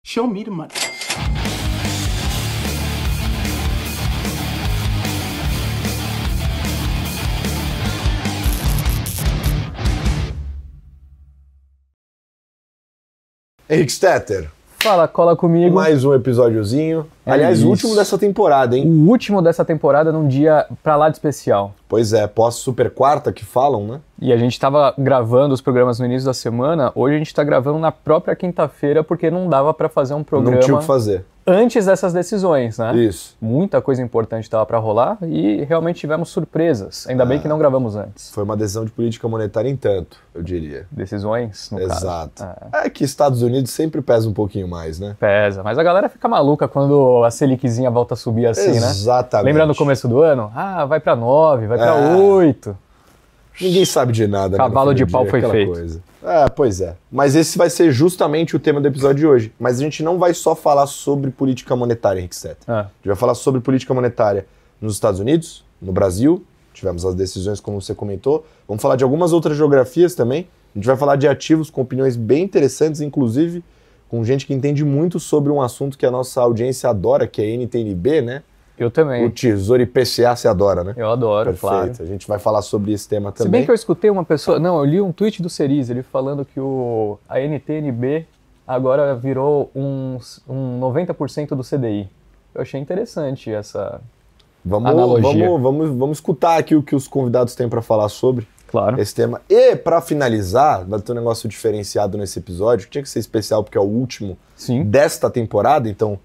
Show me the money. Henrique Stetter. Fala, cola comigo. Mais um episódiozinho. Aliás, o último dessa temporada, hein? O último dessa temporada num dia pra lá de especial. Pois é, pós-super quarta que falam, né? E a gente tava gravando os programas no início da semana, hoje a gente tá gravando na própria quinta-feira porque não dava pra fazer um programa... Não tinha o que fazer. Antes dessas decisões, né? Isso. Muita coisa importante tava pra rolar e realmente tivemos surpresas. Ainda bem que não gravamos antes. Foi uma decisão de política monetária em tanto, eu diria. Decisões, no caso. Exato. É que Estados Unidos sempre pesa um pouquinho mais, né? Pesa, mas a galera fica maluca quando a Seliczinha volta a subir assim, né? Exatamente. Lembra no começo do ano? Ah, vai pra 9, vai pra 8. Ninguém sabe de nada, né? Cavalo de pau foi feito. Coisa. Pois é. Mas esse vai ser justamente o tema do episódio de hoje. Mas a gente não vai só falar sobre política monetária, Henrique Stetter. A gente vai falar sobre política monetária nos Estados Unidos, no Brasil. Tivemos as decisões, como você comentou. Vamos falar de algumas outras geografias também. A gente vai falar de ativos com opiniões bem interessantes, inclusive com gente que entende muito sobre um assunto que a nossa audiência adora, que é NTNB, né? Eu também. O Tesouro IPCA você adora, né? Eu adoro, perfeito. Claro. A gente vai falar sobre esse tema também. Se bem que eu escutei uma pessoa... Não, eu li um tweet do Cerise, ele falando que a NTNB agora virou um 90% do CDI. Eu achei interessante essa analogia. Vamos escutar aqui o que os convidados têm para falar sobre esse tema. E, para finalizar, vai ter um negócio diferenciado nesse episódio, que tinha que ser especial porque é o último desta temporada, então...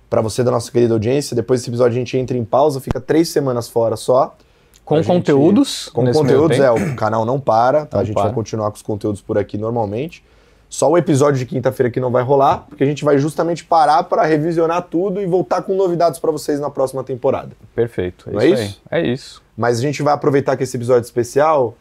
Para você da nossa querida audiência, depois desse episódio a gente entra em pausa, fica 3 semanas fora só. Com conteúdos. Com conteúdos, o canal não para, tá? A gente vai continuar com os conteúdos por aqui normalmente. Só o episódio de quinta-feira que não vai rolar, porque a gente vai justamente parar para revisionar tudo e voltar com novidades para vocês na próxima temporada. Perfeito. Não é isso? É isso. Mas a gente vai aproveitar que esse episódio é especial...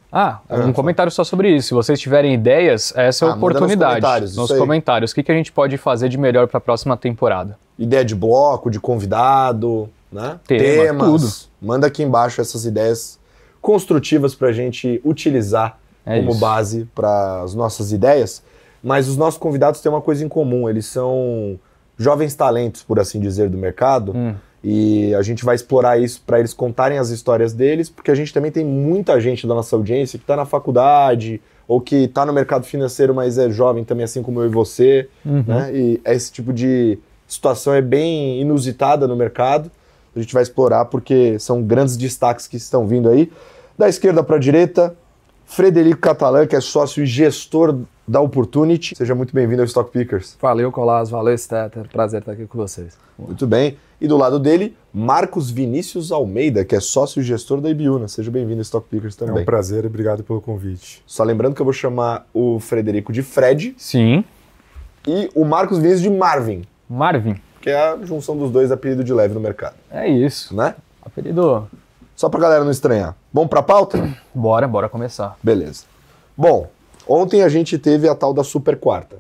Um comentário só sobre isso. Se vocês tiverem ideias, essa é a oportunidade. Nos comentários. O que a gente pode fazer de melhor para a próxima temporada? Ideia de bloco, de convidado, né? Temas. Tudo. Manda aqui embaixo essas ideias construtivas para a gente utilizar como base para as nossas ideias. Mas os nossos convidados têm uma coisa em comum. Eles são jovens talentos, por assim dizer, do mercado. E a gente vai explorar isso para eles contarem as histórias deles, porque a gente também tem muita gente da nossa audiência que está na faculdade ou que está no mercado financeiro, mas é jovem também, assim como eu e você. Né? E esse tipo de situação é bem inusitada no mercado. A gente vai explorar porque são grandes destaques que estão vindo aí. Da esquerda para a direita, Frederico Catalã, que é sócio e gestor da Opportunity. Seja muito bem-vindo ao Stock Pickers. Valeu, Colas. Valeu, Stetter. Prazer estar aqui com vocês. Muito bem. E do lado dele, Marcos Vinícius Almeida, que é sócio e gestor da Ibiúna. Seja bem-vindo ao Stock Pickers também. É um prazer e obrigado pelo convite. Só lembrando que eu vou chamar o Frederico de Fred. Sim. E o Marcos Vinícius de Marvin. Marvin. Que é a junção dos dois, apelido de leve no mercado. É isso. Né? Apelido... Só pra galera não estranhar. Vamos pra pauta? Bora começar. Beleza. Bom, ontem a gente teve a tal da super quarta,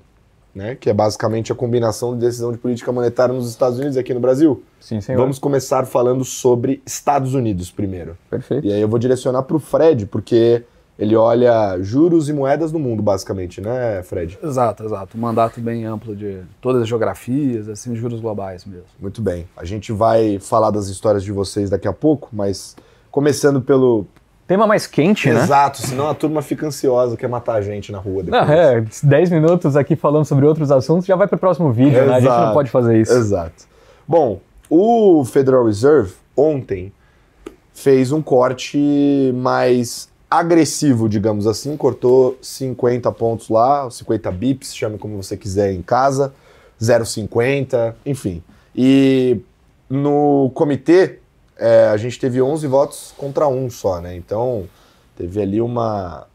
né? Que é basicamente a combinação de decisão de política monetária nos Estados Unidos e aqui no Brasil. Sim, senhor. Vamos começar falando sobre Estados Unidos primeiro. Perfeito. E aí eu vou direcionar pro Fred, porque ele olha juros e moedas no mundo, basicamente, né, Fred? Exato. Um mandato bem amplo de todas as geografias, assim, juros globais mesmo. Muito bem. A gente vai falar das histórias de vocês daqui a pouco, mas começando pelo... Tema mais quente, né? Exato, senão a turma fica ansiosa, quer matar a gente na rua depois. Não, 10 minutos aqui falando sobre outros assuntos, já vai pro próximo vídeo, né? A gente não pode fazer isso. Exato. Bom, o Federal Reserve ontem fez um corte mais agressivo, digamos assim, cortou 50 pontos lá, 50 bips, chame como você quiser em casa, 0,50, enfim. E no comitê, a gente teve 11 votos contra 1 só, né? Então, teve ali uma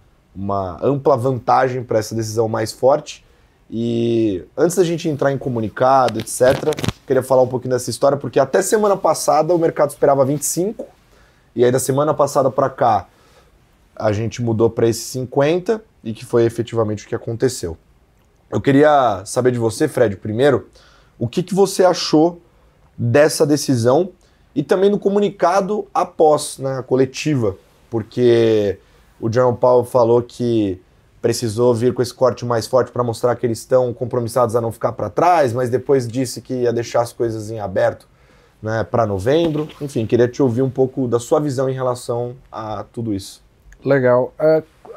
ampla vantagem para essa decisão mais forte. E antes da gente entrar em comunicado, etc., queria falar um pouquinho dessa história, porque até semana passada o mercado esperava 25, e aí da semana passada para cá a gente mudou para esse 50, e que foi efetivamente o que aconteceu. Eu queria saber de você, Fred, primeiro, o que você achou dessa decisão e também no comunicado após, né, a coletiva, porque o Jerome Powell falou que precisou vir com esse corte mais forte para mostrar que eles estão compromissados a não ficar para trás, mas depois disse que ia deixar as coisas em aberto, né, para novembro. Enfim, queria te ouvir um pouco da sua visão em relação a tudo isso. Legal.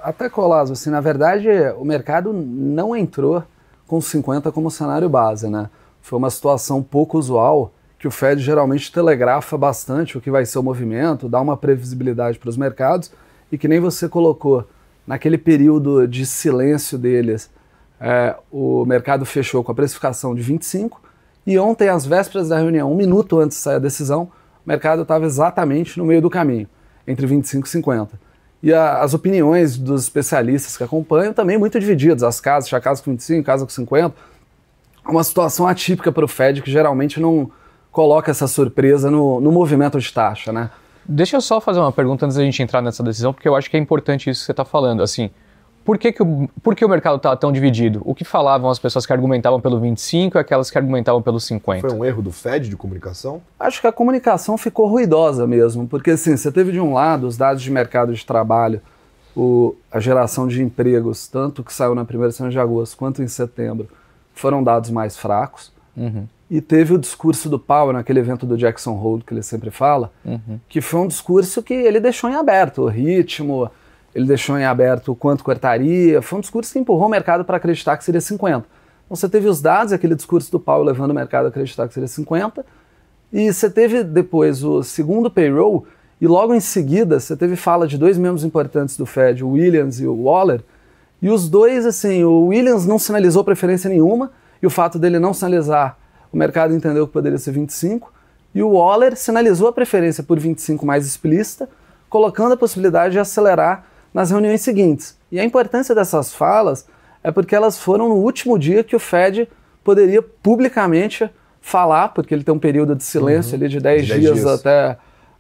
Até Colasso, assim, na verdade, o mercado não entrou com 50 como cenário base, né? Foi uma situação pouco usual, que o Fed geralmente telegrafa bastante o que vai ser o movimento, dá uma previsibilidade para os mercados, e que nem você colocou, naquele período de silêncio deles, o mercado fechou com a precificação de 25, e ontem, às vésperas da reunião, 1 minuto antes de sair a decisão, o mercado estava exatamente no meio do caminho, entre 25 e 50. E as opiniões dos especialistas que acompanham também muito divididas. As casas, tinha casa com 25, casa com 50. É uma situação atípica para o Fed, que geralmente não coloca essa surpresa no movimento de taxa, né? Deixa eu só fazer uma pergunta antes da gente entrar nessa decisão, porque eu acho que é importante isso que você está falando. Assim, por que o mercado está tão dividido? O que falavam as pessoas que argumentavam pelo 25 e aquelas que argumentavam pelo 50? Foi um erro do Fed de comunicação? Acho que a comunicação ficou ruidosa mesmo, porque assim, você teve de um lado os dados de mercado de trabalho, a geração de empregos, tanto que saiu na primeira semana de agosto quanto em setembro, foram dados mais fracos. Uhum. E teve o discurso do Powell naquele evento do Jackson Hole, que ele sempre fala, que foi um discurso que ele deixou em aberto o ritmo, ele deixou em aberto o quanto cortaria, foi um discurso que empurrou o mercado para acreditar que seria 50. Então você teve os dados, aquele discurso do Powell levando o mercado a acreditar que seria 50, e você teve depois o segundo payroll, e logo em seguida você teve fala de 2 membros importantes do Fed, o Williams e o Waller, e os dois, assim, o Williams não sinalizou preferência nenhuma, e o fato dele não sinalizar, o mercado entendeu que poderia ser 25, e o Waller sinalizou a preferência por 25 mais explícita, colocando a possibilidade de acelerar nas reuniões seguintes. E a importância dessas falas é porque elas foram no último dia que o Fed poderia publicamente falar, porque ele tem um período de silêncio ali de 10 dias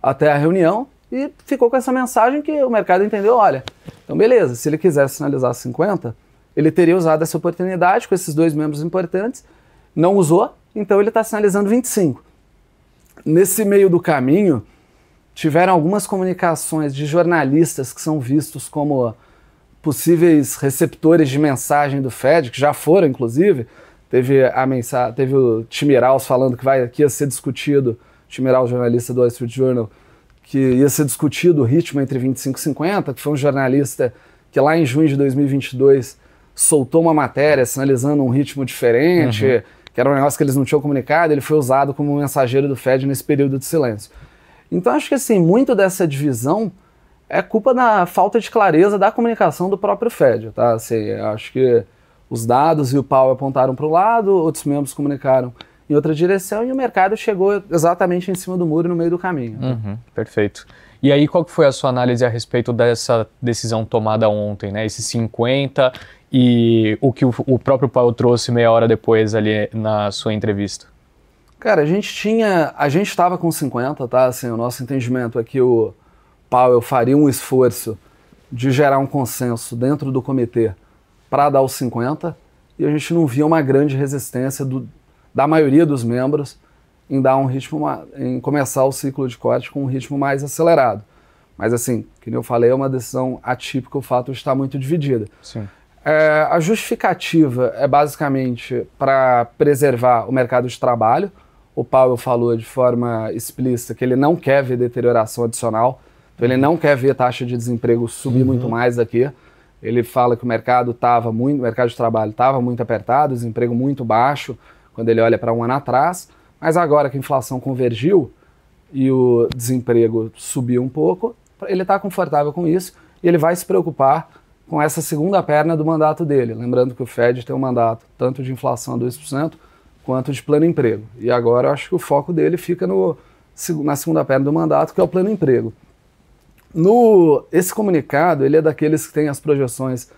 até a reunião, e ficou com essa mensagem que o mercado entendeu, olha, então beleza, se ele quisesse sinalizar 50, ele teria usado essa oportunidade com esses 2 membros importantes, não usou, então ele está sinalizando 25. Nesse meio do caminho, tiveram algumas comunicações de jornalistas que são vistos como possíveis receptores de mensagem do Fed, que já foram, inclusive. Teve o Tim Iraus falando que ia ser discutido, Tim Iraus, jornalista do Wall Street Journal, que ia ser discutido o ritmo entre 25 e 50, que foi um jornalista que lá em junho de 2022 soltou uma matéria sinalizando um ritmo diferente, que era um negócio que eles não tinham comunicado, ele foi usado como mensageiro do Fed nesse período de silêncio. Então acho que assim, muito dessa divisão é culpa da falta de clareza da comunicação do próprio Fed, tá? Assim, acho que os dados e o Powell apontaram para o lado, outros membros comunicaram em outra direção e o mercado chegou exatamente em cima do muro no meio do caminho. Perfeito. E aí, qual que foi a sua análise a respeito dessa decisão tomada ontem, né? Esse 50 e o que o próprio Powell trouxe meia hora depois ali na sua entrevista? Cara, a gente estava com 50, tá? Assim, o nosso entendimento é que o Powell faria um esforço de gerar um consenso dentro do comitê para dar os 50 e a gente não via uma grande resistência da maioria dos membros em dar um ritmo, em começar o ciclo de corte com um ritmo mais acelerado. Mas assim, como eu falei, é uma decisão atípica, o fato de estar muito dividida. Sim. A justificativa é basicamente para preservar o mercado de trabalho. O Powell falou de forma explícita que ele não quer ver deterioração adicional, então ele não quer ver a taxa de desemprego subir muito mais daqui. Ele fala que o mercado de trabalho estava muito apertado, desemprego muito baixo, quando ele olha para um ano atrás, mas agora que a inflação convergiu e o desemprego subiu um pouco, ele está confortável com isso e ele vai se preocupar com essa segunda perna do mandato dele. Lembrando que o Fed tem um mandato tanto de inflação a 2%, quanto de plano emprego. E agora eu acho que o foco dele fica na segunda perna do mandato, que é o plano emprego. Esse comunicado, ele é daqueles que tem as projeções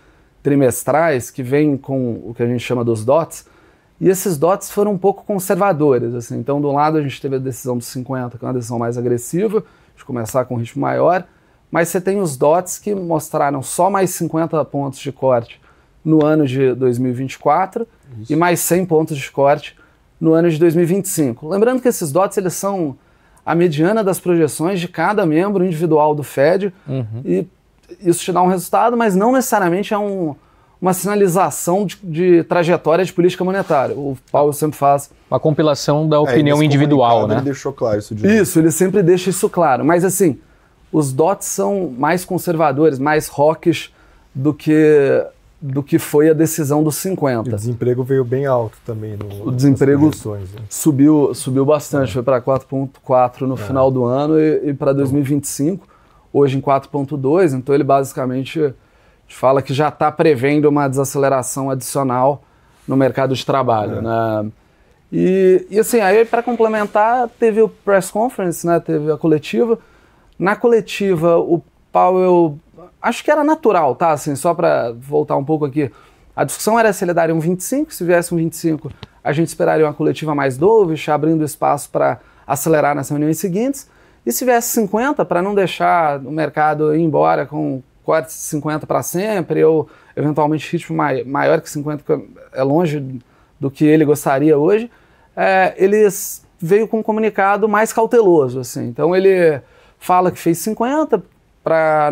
trimestrais, que vem com o que a gente chama dos DOTs, e esses DOTs foram um pouco conservadores. Assim. Então, do lado, a gente teve a decisão dos 50, que é uma decisão mais agressiva, de começar com um ritmo maior, mas você tem os DOTs que mostraram só mais 50 pontos de corte no ano de 2024 e mais 100 pontos de corte no ano de 2025. Lembrando que esses DOTs eles são a mediana das projeções de cada membro individual do Fed e isso te dá um resultado, mas não necessariamente é uma sinalização de trajetória de política monetária. O Powell sempre faz. Uma compilação da opinião individual, né? Ele deixou claro isso de novo. Isso, ele sempre deixa isso claro. Mas assim, os dots são mais conservadores, mais hawkish do que foi a decisão dos 50. E o desemprego veio bem alto também. O desemprego né? subiu bastante, foi para 4,4 no final do ano e para 2025, hoje em 4,2. Então ele basicamente fala que já está prevendo uma desaceleração adicional no mercado de trabalho. Né? E assim, aí para complementar, teve o press conference, né? Teve a coletiva. Na coletiva, o Powell, acho que era natural, tá? Assim, só para voltar um pouco aqui, a discussão era se ele daria um 25, se viesse um 25, a gente esperaria uma coletiva mais dovish, abrindo espaço para acelerar nas reuniões seguintes, e se viesse 50, para não deixar o mercado ir embora com corte de 50 para sempre, ou eventualmente ritmo maior que 50, que é longe do que ele gostaria hoje, ele veio com um comunicado mais cauteloso. Assim. Então ele fala que fez 50 para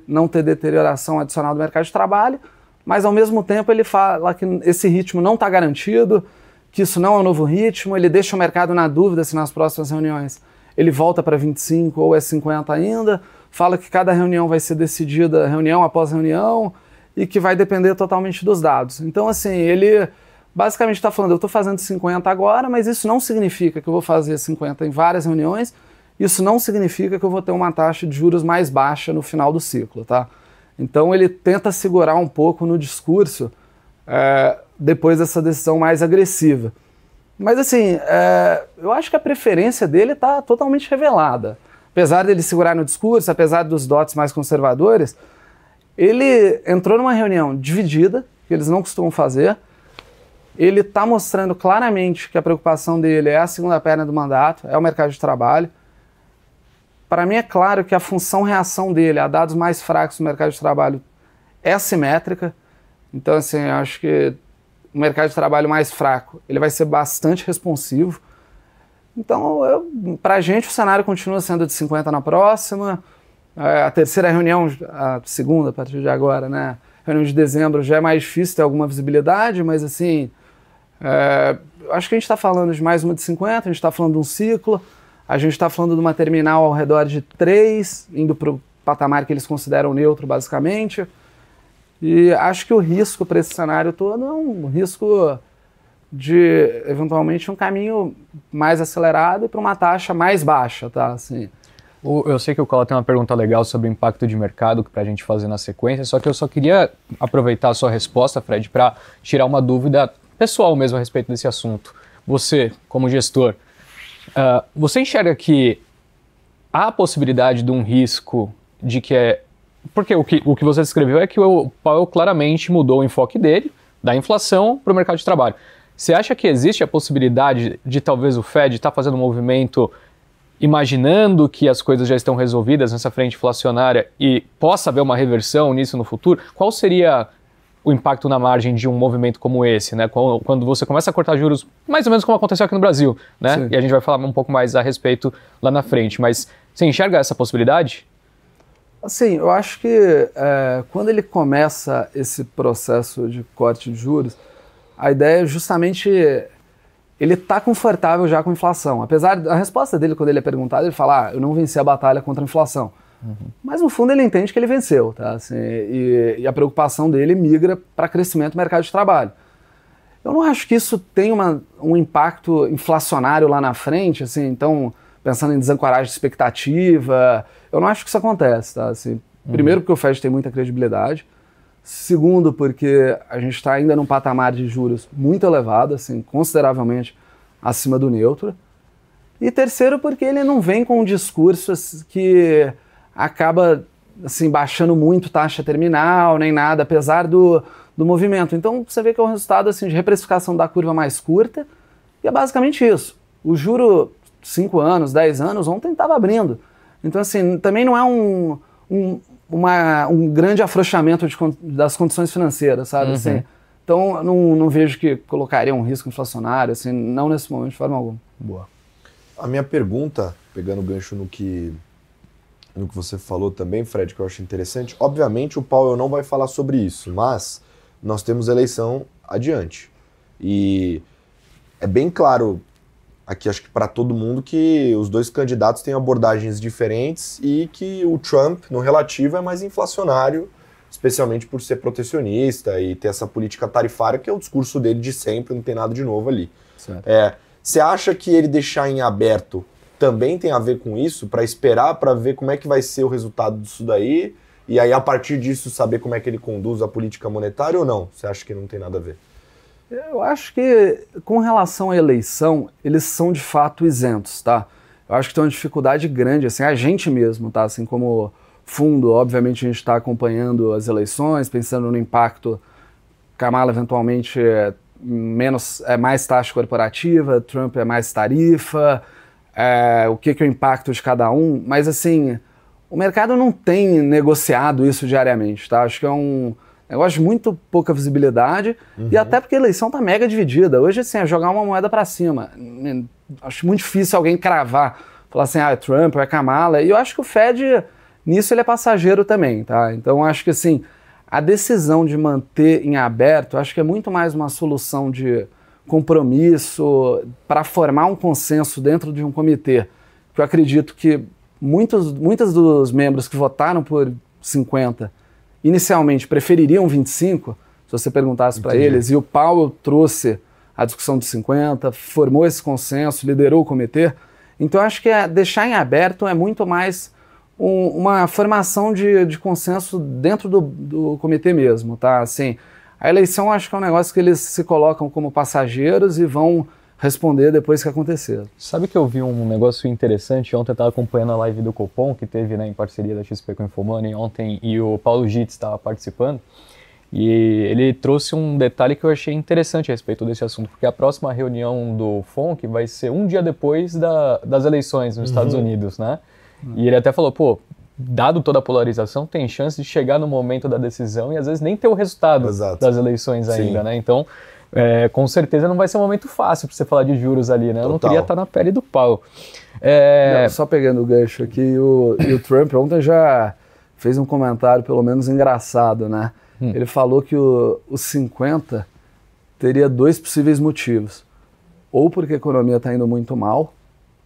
não ter deterioração adicional do mercado de trabalho, mas ao mesmo tempo ele fala que esse ritmo não está garantido, que isso não é um novo ritmo, ele deixa o mercado na dúvida se nas próximas reuniões ele volta para 25 ou é 50 ainda, fala que cada reunião vai ser decidida reunião após reunião e que vai depender totalmente dos dados. Então, assim, ele basicamente está falando, eu estou fazendo 50 agora, mas isso não significa que eu vou fazer 50 em várias reuniões, isso não significa que eu vou ter uma taxa de juros mais baixa no final do ciclo, tá? Então, ele tenta segurar um pouco no discurso depois dessa decisão mais agressiva. Mas, assim, eu acho que a preferência dele está totalmente revelada. Apesar dele segurar no discurso, apesar dos dots mais conservadores, ele entrou numa reunião dividida, que eles não costumam fazer. Ele está mostrando claramente que a preocupação dele é a segunda perna do mandato, é o mercado de trabalho. Para mim é claro que a função-reação dele a dados mais fracos do mercado de trabalho é assimétrica. Então, assim, eu acho que o mercado de trabalho mais fraco ele vai ser bastante responsivo. Então, para a gente, o cenário continua sendo de 50 na próxima. A terceira reunião, a segunda, a partir de agora, né? Reunião de dezembro já é mais difícil ter alguma visibilidade, mas assim, acho que a gente está falando de mais uma de 50, a gente está falando de um ciclo, a gente está falando de uma terminal ao redor de 3, indo para o patamar que eles consideram neutro, basicamente. E acho que o risco para esse cenário todo é um risco de, eventualmente, um caminho mais acelerado e para uma taxa mais baixa, tá? Assim. Eu sei que o Cola tem uma pergunta legal sobre o impacto de mercado para a gente fazer na sequência, só que eu só queria aproveitar a sua resposta, Fred, para tirar uma dúvida pessoal mesmo a respeito desse assunto. Você, como gestor, você enxerga que há a possibilidade de um risco de que porque o que você descreveu é que o Powell claramente mudou o enfoque dele, da inflação para o mercado de trabalho. Você acha que existe a possibilidade de talvez o Fed estar fazendo um movimento imaginando que as coisas já estão resolvidas nessa frente inflacionária e possa haver uma reversão nisso no futuro? Qual seria o impacto na margem de um movimento como esse, né? Quando você começa a cortar juros, mais ou menos como aconteceu aqui no Brasil, né? Sim. E a gente vai falar um pouco mais a respeito lá na frente, mas você enxerga essa possibilidade? Assim, eu acho que quando ele começa esse processo de corte de juros, a ideia é justamente ele está confortável já com a inflação. Apesar da resposta dele, quando ele é perguntado, ele fala, eu não venci a batalha contra a inflação. Uhum. Mas no fundo ele entende que ele venceu, tá? Assim, e a preocupação dele migra para crescimento do mercado de trabalho. Eu não acho que isso tem um impacto inflacionário lá na frente, assim, então, pensando em desancoragem de expectativa, eu não acho que isso acontece, tá? Assim, primeiro porque o Fed tem muita credibilidade, segundo porque a gente está ainda num patamar de juros muito elevado, assim, consideravelmente acima do neutro, e terceiro porque ele não vem com um discurso que acaba assim, baixando muito taxa terminal, nem nada, apesar do movimento. Então você vê que é um resultado assim, de reprecificação da curva mais curta, e é basicamente isso. O juro 5 anos, 10 anos, ontem estava abrindo. Então assim, também não é um grande afrouxamento das condições financeiras, sabe? Uhum. Assim, então não vejo que colocaria um risco inflacionário, assim, não nesse momento de forma alguma. Boa. A minha pergunta, pegando o gancho no que você falou também, Fred, que eu acho interessante, obviamente o Powell não vai falar sobre isso, mas nós temos eleição adiante. E é bem claro, aqui acho que para todo mundo, que os dois candidatos têm abordagens diferentes e que o Trump, no relativo, é mais inflacionário, especialmente por ser protecionista e ter essa política tarifária, que é o discurso dele de sempre, não tem nada de novo ali. Você acha que ele deixar em aberto também tem a ver com isso, para esperar, para ver como é que vai ser o resultado disso daí, e aí a partir disso saber como é que ele conduz a política monetária ou não? Você acha que não tem nada a ver? Eu acho que, com relação à eleição, eles são de fato isentos, tá? Eu acho que tem uma dificuldade grande, assim, a gente mesmo, tá? Assim como fundo, obviamente a gente está acompanhando as eleições, pensando no impacto. Kamala eventualmente é mais taxa corporativa, Trump é mais tarifa, o que é o impacto de cada um, mas assim, o mercado não tem negociado isso diariamente, tá? Acho que é um negócio de muito pouca visibilidade, e até porque a eleição tá mega dividida. Hoje, assim, é jogar uma moeda para cima. Acho muito difícil alguém cravar, falar assim, é Trump ou é Kamala, e eu acho que o Fed, nisso ele é passageiro também, tá? Então acho que assim, a decisão de manter em aberto, acho que é muito mais uma solução de compromisso para formar um consenso dentro de um comitê, que eu acredito que muitos dos membros que votaram por 50 inicialmente prefeririam 25, se você perguntasse para eles, e o Powell trouxe a discussão dos 50, formou esse consenso, liderou o comitê. Então acho que deixar em aberto é muito mais uma formação de consenso dentro do comitê mesmo, tá? Assim, a eleição acho que é um negócio que eles se colocam como passageiros e vão responder depois que acontecer. Sabe que eu vi um negócio interessante? Ontem eu estava acompanhando a live do Copom, que teve, né, em parceria da XP com a Infomoney ontem, e o Paulo Gitz estava participando, e ele trouxe um detalhe que eu achei interessante a respeito desse assunto, porque a próxima reunião do FONC vai ser um dia depois das eleições nos Estados Unidos, né? E ele até falou, pô, dado toda a polarização, tem chance de chegar no momento da decisão e às vezes nem ter o resultado das eleições ainda, né? Então, com certeza não vai ser um momento fácil para você falar de juros ali, né? Eu não queria estar na pele do pau. Não, só pegando o gancho aqui, e o Trump ontem já fez um comentário pelo menos engraçado, né? Ele falou que os 50 teria dois possíveis motivos. Ou porque a economia está indo muito mal,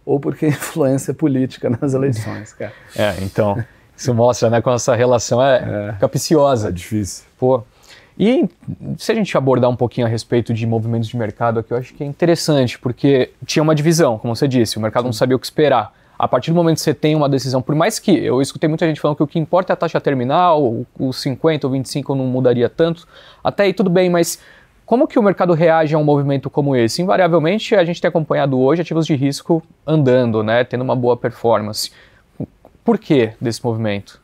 ou porque a influência política nas eleições, cara. Então, isso mostra, né, como essa relação é capciosa. É difícil. Pô. E se a gente abordar um pouquinho a respeito de movimentos de mercado aqui, eu acho que é interessante, porque tinha uma divisão, como você disse, o mercado não sabia o que esperar. A partir do momento que você tem uma decisão, por mais que eu escutei muita gente falando que o que importa é a taxa terminal, os 50 ou 25 não mudaria tanto, até aí tudo bem, mas como que o mercado reage a um movimento como esse? Invariavelmente, a gente tem acompanhado hoje ativos de risco andando, né, tendo uma boa performance. Por que desse movimento?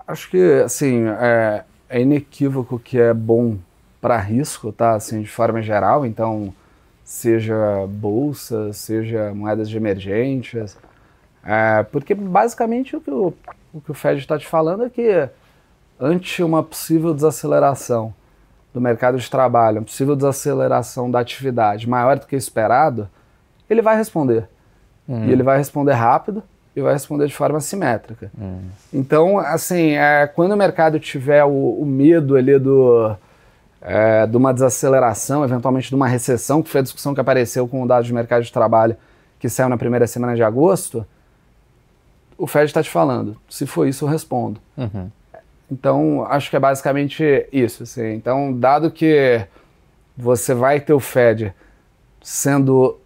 Acho que, assim, é inequívoco que é bom para risco, tá? Assim, de forma geral, então, seja bolsa, seja moedas de emergentes, porque basicamente o que o Fed está te falando é que ante uma possível desaceleração do mercado de trabalho, uma possível desaceleração da atividade maior do que esperado, ele vai responder. E ele vai responder rápido e vai responder de forma simétrica. Então, assim, quando o mercado tiver o medo ali de uma desaceleração, eventualmente de uma recessão, que foi a discussão que apareceu com o dado de mercado de trabalho que saiu na primeira semana de agosto, o Fed está te falando, se for isso eu respondo. Então, acho que é basicamente isso. Assim. Então, dado que você vai ter o Fed sendo,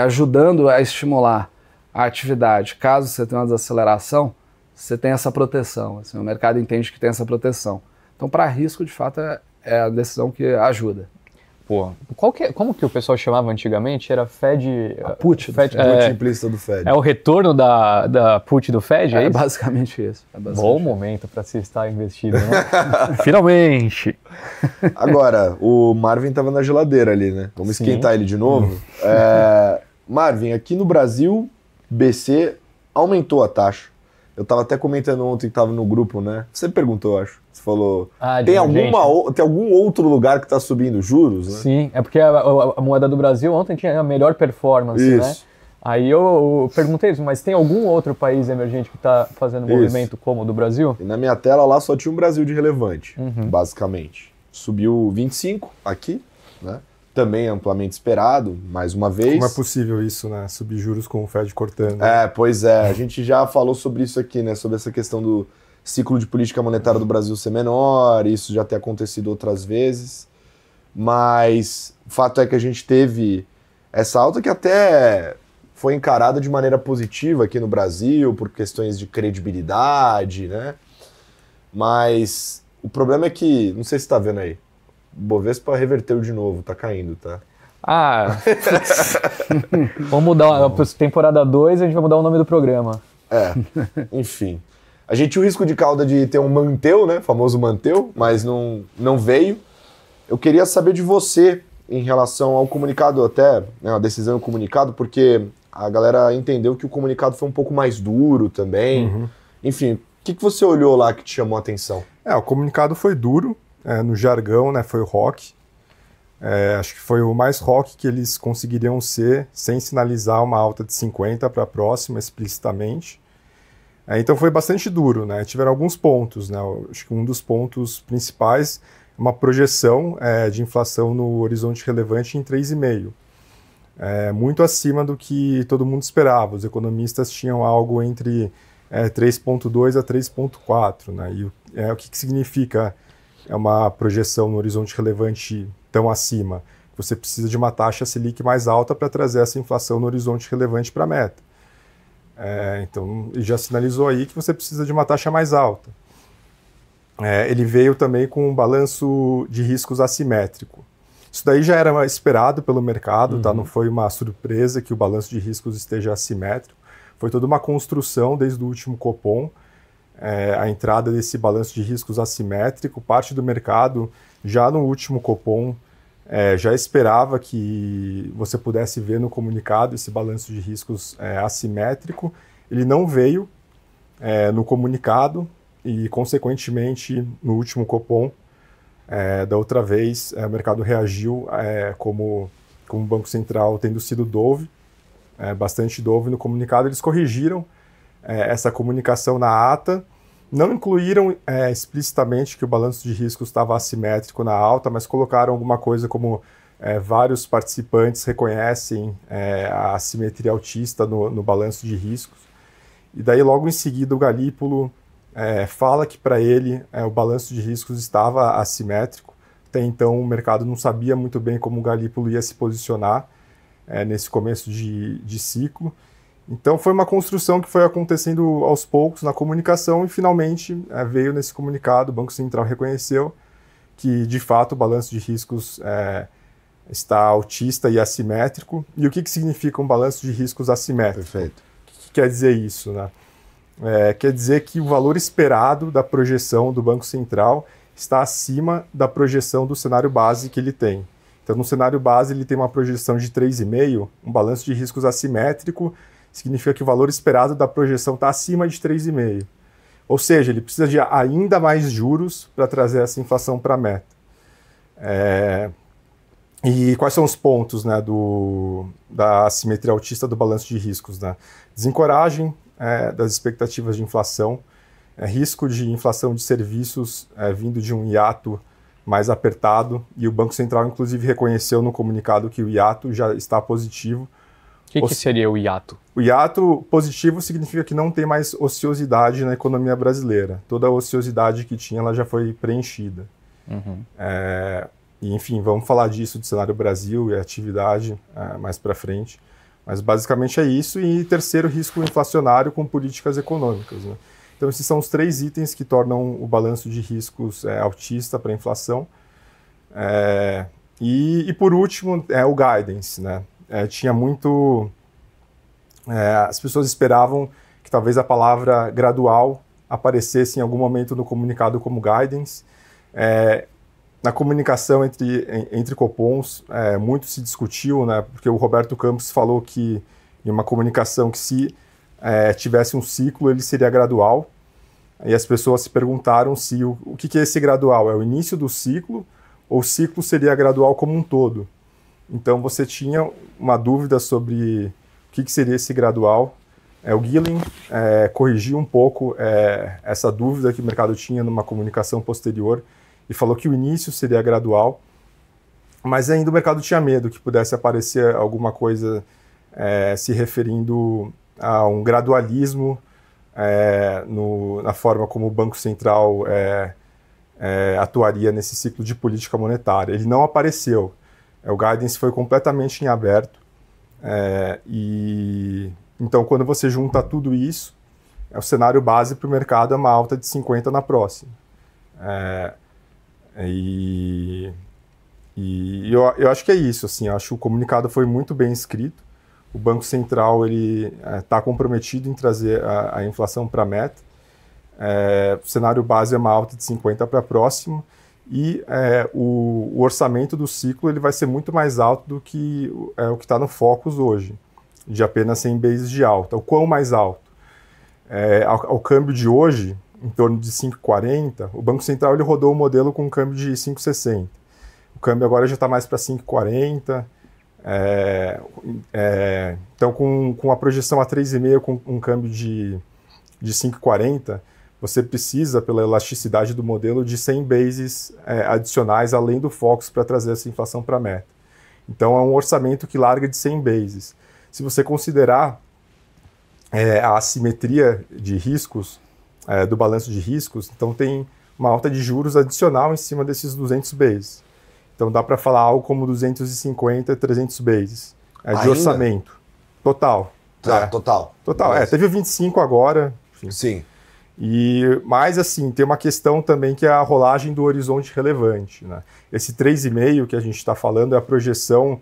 ajudando a estimular a atividade, caso você tenha uma desaceleração, você tem essa proteção. Assim, o mercado entende que tem essa proteção. Então, para risco, de fato, é a decisão que ajuda. Pô, como que o pessoal chamava antigamente? Era Fed... A put, put implícita do Fed. É o retorno da put do Fed, é isso? Basicamente isso. Bom momento para se estar investido, né? Finalmente! Agora, o Marvin estava na geladeira ali, né? Vamos esquentar ele de novo. Marvin, aqui no Brasil, BC aumentou a taxa. Eu estava até comentando ontem que estava no grupo, né? Você perguntou, acho. Você falou, tem algum outro lugar que está subindo juros, né? Sim, é porque a moeda do Brasil ontem tinha a melhor performance, né? Aí eu perguntei isso, mas tem algum outro país emergente que está fazendo movimento como o do Brasil? E na minha tela lá só tinha um Brasil de relevante, basicamente. subiu 25 aqui, né? Também amplamente esperado, mais uma vez. Como é possível isso, né? Subir juros com o Fed cortando. Pois é. A gente já falou sobre isso aqui, né? Sobre essa questão do ciclo de política monetária do Brasil ser menor, isso já ter acontecido outras vezes. Mas o fato é que a gente teve essa alta que até foi encarada de maneira positiva aqui no Brasil, por questões de credibilidade, né? Mas o problema é que, não sei se você tá vendo aí, o Bovespa reverteu de novo, tá caindo, tá? Vamos mudar para temporada 2, a gente vai mudar o nome do programa. Enfim. A gente tinha o risco de cauda de ter um manteu, né? Famoso manteu, mas não veio. Eu queria saber de você em relação ao comunicado, até, né, a decisão e o comunicado, porque a galera entendeu que o comunicado foi um pouco mais duro também. Enfim, o que você olhou lá que te chamou a atenção? O comunicado foi duro, no jargão, né, foi rock. Acho que foi o mais rock que eles conseguiriam ser sem sinalizar uma alta de 50 para a próxima explicitamente. Então foi bastante duro, né? Tiveram alguns pontos, né? Acho que um dos pontos principais é uma projeção de inflação no horizonte relevante em 3,5%. Muito acima do que todo mundo esperava. Os economistas tinham algo entre 3,2 a 3,4, né? E o que significa uma projeção no horizonte relevante tão acima? Você precisa de uma taxa Selic mais alta para trazer essa inflação no horizonte relevante para a meta. Então, ele já sinalizou aí que você precisa de uma taxa mais alta. Ele veio também com um balanço de riscos assimétrico. Isso daí já era esperado pelo mercado, tá? Não foi uma surpresa que o balanço de riscos esteja assimétrico. Foi toda uma construção desde o último Copom, a entrada desse balanço de riscos assimétrico. Parte do mercado, já no último Copom, já esperava que você pudesse ver no comunicado esse balanço de riscos assimétrico. Ele não veio no comunicado e, consequentemente, no último Copom, da outra vez, o mercado reagiu como o Banco Central tendo sido dove, bastante dove no comunicado. Eles corrigiram essa comunicação na ata, não incluíram explicitamente que o balanço de riscos estava assimétrico na alta, mas colocaram alguma coisa como vários participantes reconhecem a assimetria altista no balanço de riscos. E daí, logo em seguida, o Galípolo fala que para ele o balanço de riscos estava assimétrico. Até então, o mercado não sabia muito bem como o Galípolo ia se posicionar nesse começo de ciclo. Então foi uma construção que foi acontecendo aos poucos na comunicação e finalmente veio nesse comunicado, o Banco Central reconheceu que de fato o balanço de riscos está altista e assimétrico. E o que significa um balanço de riscos assimétrico? Perfeito. O que quer dizer isso, né? Quer dizer que o valor esperado da projeção do Banco Central está acima da projeção do cenário base que ele tem. Então no cenário base ele tem uma projeção de 3,5, um balanço de riscos assimétrico, significa que o valor esperado da projeção está acima de 3,5. Ou seja, ele precisa de ainda mais juros para trazer essa inflação para a meta. E quais são os pontos, né, da assimetria altista do balanço de riscos? Né? Desencoragem das expectativas de inflação, risco de inflação de serviços vindo de um hiato mais apertado, e o Banco Central, inclusive, reconheceu no comunicado que o hiato já está positivo. O que seria o hiato? O hiato positivo significa que não tem mais ociosidade na economia brasileira. Toda a ociosidade que tinha ela já foi preenchida. E, enfim, vamos falar disso, do cenário Brasil e atividade mais para frente. Mas basicamente é isso. E terceiro, risco inflacionário com políticas econômicas. Né? Então esses são os 3 itens que tornam o balanço de riscos altista para a inflação. E por último, o guidance, né? Tinha muito... as pessoas esperavam que talvez a palavra gradual aparecesse em algum momento no comunicado como guidance. Na comunicação entre Copons, muito se discutiu, né, porque o Roberto Campos falou que em uma comunicação que se tivesse um ciclo, ele seria gradual. E as pessoas se perguntaram se o que é esse gradual? É o início do ciclo ou o ciclo seria gradual como um todo? Então você tinha uma dúvida sobre o que seria esse gradual. O Gillen corrigiu um pouco essa dúvida que o mercado tinha numa comunicação posterior e falou que o início seria gradual, mas ainda o mercado tinha medo que pudesse aparecer alguma coisa se referindo a um gradualismo na forma como o Banco Central atuaria nesse ciclo de política monetária. Ele não apareceu. O guidance foi completamente em aberto. Então, quando você junta tudo isso, o cenário base para o mercado é uma alta de 50 na próxima. Eu acho que é isso. Assim, eu acho que o comunicado foi muito bem escrito. O Banco Central está comprometido em trazer a inflação para a meta. O cenário base é uma alta de 50 para a próxima. E o orçamento do ciclo ele vai ser muito mais alto do que o que está no Focus hoje, de apenas 100 bases de alta. O quão mais alto? Ao câmbio de hoje, em torno de 5,40, o Banco Central ele rodou o modelo com um câmbio de 5,60. O câmbio agora já está mais para 5,40. Então, com a projeção a 3,5 com um câmbio de 5,40, você precisa, pela elasticidade do modelo, de 100 bases adicionais além do Focus para trazer essa inflação para a meta. Então, é um orçamento que larga de 100 bases. Se você considerar a assimetria de riscos, do balanço de riscos, então tem uma alta de juros adicional em cima desses 200 bases. Então, dá para falar algo como 250, 300 bases de orçamento. Total. Total. Teve 25 agora. Enfim. Sim. Mas, assim, tem uma questão também que é a rolagem do horizonte relevante. Né? Esse 3,5 que a gente está falando é a projeção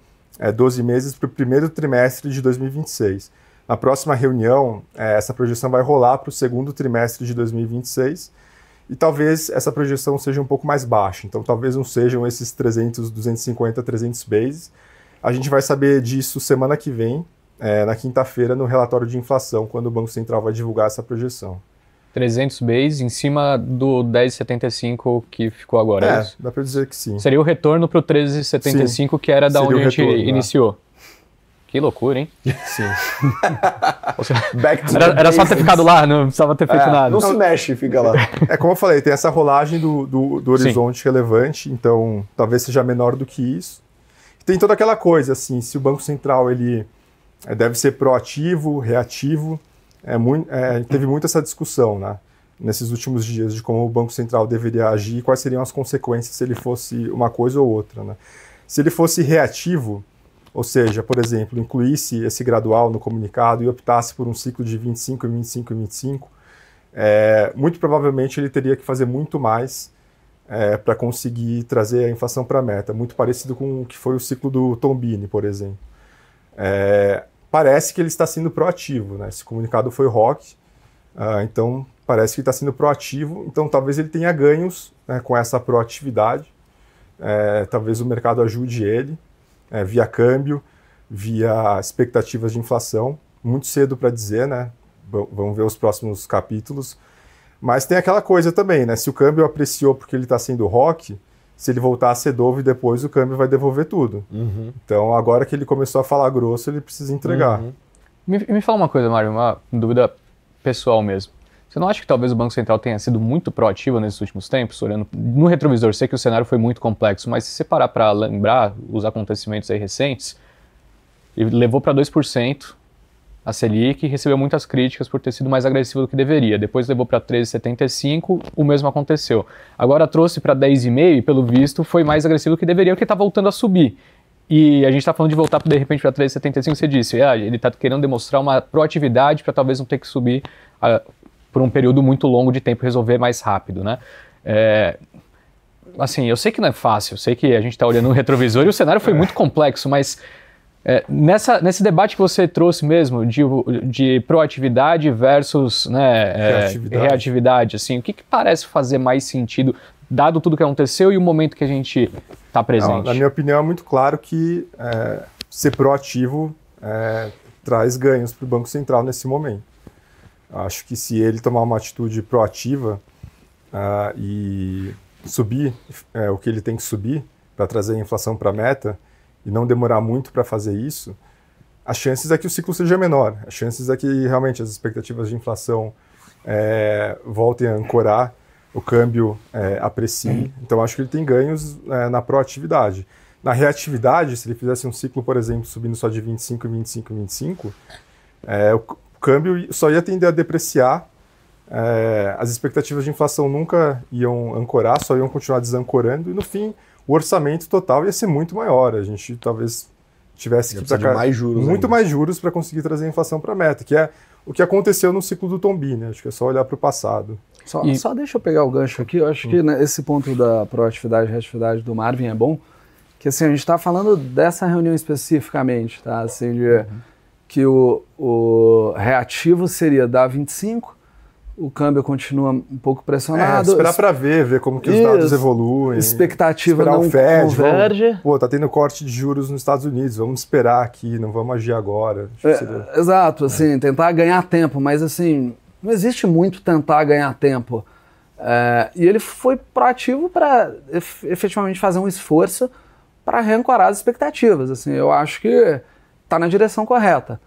12 meses para o primeiro trimestre de 2026. Na próxima reunião, essa projeção vai rolar para o segundo trimestre de 2026 e talvez essa projeção seja um pouco mais baixa. Então, talvez não sejam esses 300, 250, 300 bases. A gente vai saber disso semana que vem, na quinta-feira, no relatório de inflação, quando o Banco Central vai divulgar essa projeção. 300 bases em cima do 10,75 que ficou agora, é isso? Dá para dizer que sim. Seria o retorno para o 13,75 que era da onde a gente iniciou. Que loucura, hein? Sim. Era só ter ficado lá, não precisava ter feito nada. Não se mexe, fica lá. Como eu falei, tem essa rolagem do horizonte relevante, então talvez seja menor do que isso. Tem toda aquela coisa, assim, se o Banco Central ele deve ser proativo, reativo, teve muito essa discussão, né, nesses últimos dias de como o Banco Central deveria agir e quais seriam as consequências se ele fosse uma coisa ou outra. Né. Se ele fosse reativo, ou seja, por exemplo, incluísse esse gradual no comunicado e optasse por um ciclo de 25, 25 e 25, muito provavelmente ele teria que fazer muito mais para conseguir trazer a inflação para a meta, muito parecido com o que foi o ciclo do Tombini, por exemplo. Parece que ele está sendo proativo, né? Esse comunicado foi ROC, então parece que ele está sendo proativo, então talvez ele tenha ganhos, né, com essa proatividade, talvez o mercado ajude ele, via câmbio, via expectativas de inflação, muito cedo para dizer, né? Vamos ver os próximos capítulos, mas tem aquela coisa também, né? Se o câmbio apreciou porque ele está sendo ROC, se ele voltar a ser Dove depois, o câmbio vai devolver tudo. Uhum. Então, agora que ele começou a falar grosso, ele precisa entregar. Uhum. Me fala uma coisa, Mário, uma dúvida pessoal mesmo. Você não acha que talvez o Banco Central tenha sido muito proativo nesses últimos tempos, olhando no retrovisor? Sei que o cenário foi muito complexo, mas se você parar para lembrar os acontecimentos aí recentes, ele levou para 2% a Selic e recebeu muitas críticas por ter sido mais agressivo do que deveria. Depois levou para 13,75, o mesmo aconteceu. Agora trouxe para 10,5 e, pelo visto, foi mais agressivo do que deveria, porque está voltando a subir. E a gente está falando de voltar, de repente, para 13,75, você disse, ele está querendo demonstrar uma proatividade para talvez não ter que subir por um período muito longo de tempo, resolver mais rápido, né? Assim, eu sei que não é fácil, eu sei que a gente está olhando no retrovisor e o cenário foi muito complexo, mas nesse debate que você trouxe mesmo de proatividade versus, né, reatividade, assim, o que parece fazer mais sentido, dado tudo que aconteceu e o momento que a gente está presente? Na minha opinião, é muito claro que ser proativo traz ganhos para o Banco Central nesse momento. Acho que se ele tomar uma atitude proativa e subir o que ele tem que subir para trazer a inflação para a meta, e não demorar muito para fazer isso, as chances é que o ciclo seja menor. As chances é que realmente as expectativas de inflação voltem a ancorar o câmbio aprecie. Então, acho que ele tem ganhos na proatividade. Na reatividade, se ele fizesse um ciclo, por exemplo, subindo só de 25, 25, 25, o câmbio só ia tender a depreciar, as expectativas de inflação nunca iam ancorar, só iam continuar desancorando, e no fim, o orçamento total ia ser muito maior. A gente talvez tivesse que precisar de mais juros muito ainda. mais juros para conseguir trazer a inflação para a meta, que é o que aconteceu no ciclo do Tom B, né? Acho que é só olhar para o passado. Só deixa eu pegar o gancho aqui, eu acho que esse ponto da proatividade e reatividade do Marvin é bom, que assim, a gente está falando dessa reunião especificamente, tá? Assim, que o reativo seria dar 25, o câmbio continua um pouco pressionado. Esperar para ver como que os dados evoluem. Expectativa não o Fed, converge. Tá tendo corte de juros nos Estados Unidos, vamos esperar aqui, não vamos agir agora. Exato, assim, tentar ganhar tempo, mas assim, não existe muito tentar ganhar tempo. E ele foi proativo para efetivamente fazer um esforço para reancorar as expectativas. Assim, eu acho que está na direção correta.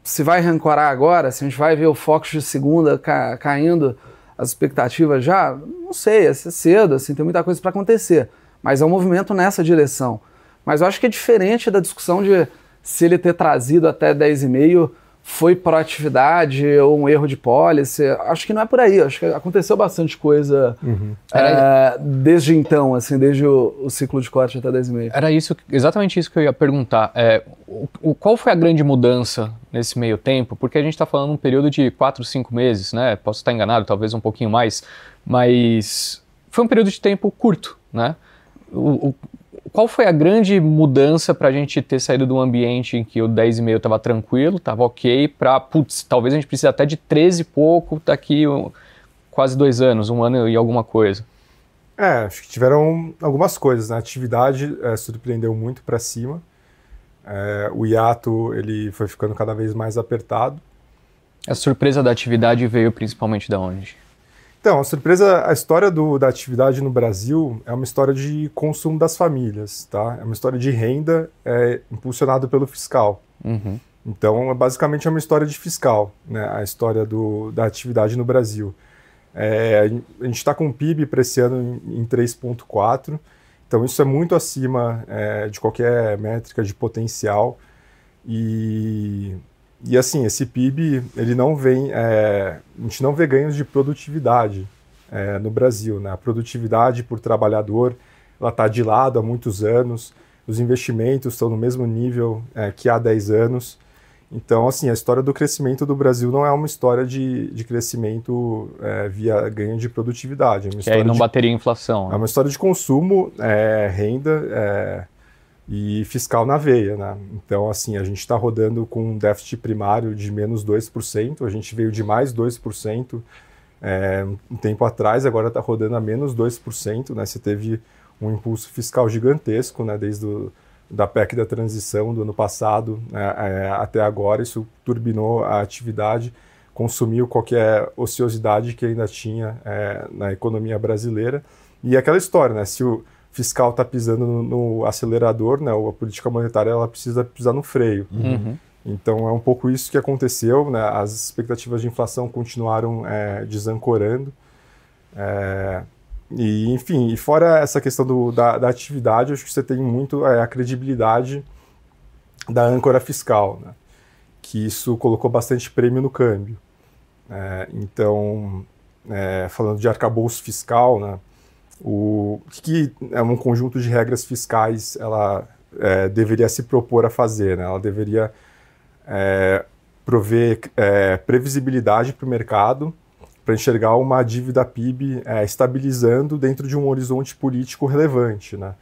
Se vai reancorar agora, se a gente vai ver o Fox de segunda caindo, as expectativas já, não sei, é cedo, assim, tem muita coisa para acontecer. Mas é um movimento nessa direção. Mas eu acho que é diferente da discussão de se ele ter trazido até 10,5 foi proatividade ou um erro de policy. Acho que não é por aí. Acho que aconteceu bastante coisa desde então, assim, desde o ciclo de corte até 10,5. Era exatamente isso que eu ia perguntar. Qual foi a grande mudança nesse meio tempo? Porque a gente está falando um período de 4, 5 meses, né? Posso estar enganado, talvez um pouquinho mais, mas foi um período de tempo curto, né? Qual foi a grande mudança para a gente ter saído de um ambiente em que o 10,5 estava tranquilo, estava ok, para, talvez a gente precise até de 13 e pouco daqui quase 2 anos, 1 ano e alguma coisa? Acho que tiveram algumas coisas, né? A atividade surpreendeu muito para cima, o hiato ele foi ficando cada vez mais apertado. A surpresa da atividade veio principalmente de onde? Então, a história da atividade no Brasil é uma história de consumo das famílias, tá? É uma história de renda impulsionada pelo fiscal. Uhum. Então, basicamente é uma história de fiscal, né? A história da atividade no Brasil. A gente está com um PIB para esse ano em 3,4, então isso é muito acima de qualquer métrica de potencial. E assim, esse PIB, ele não vem, a gente não vê ganhos de produtividade no Brasil, né? A produtividade por trabalhador, ela está de lado há muitos anos, os investimentos estão no mesmo nível que há 10 anos. Então, assim, a história do crescimento do Brasil não é uma história de crescimento via ganho de produtividade. É uma que aí não bateria a inflação. É uma história de consumo, renda e fiscal na veia, né? Então, assim, a gente está rodando com um déficit primário de menos 2%, a gente veio de mais 2% um tempo atrás, agora está rodando a menos 2%, né? Você teve um impulso fiscal gigantesco, né? Desde da PEC da transição do ano passado até agora, isso turbinou a atividade, consumiu qualquer ociosidade que ainda tinha na economia brasileira. E aquela história, né? Se o fiscal está pisando no acelerador, né? A política monetária ela precisa pisar no freio. Uhum. Então é um pouco isso que aconteceu, né? As expectativas de inflação continuaram desancorando. E, enfim, e fora essa questão da atividade, acho que você tem muito a credibilidade da âncora fiscal, né? Que isso colocou bastante prêmio no câmbio. Então, falando de arcabouço fiscal, né? O que é um conjunto de regras fiscais ela deveria se propor a fazer, né? Ela deveria prover previsibilidade para o mercado, para enxergar uma dívida PIB estabilizando dentro de um horizonte político relevante, né?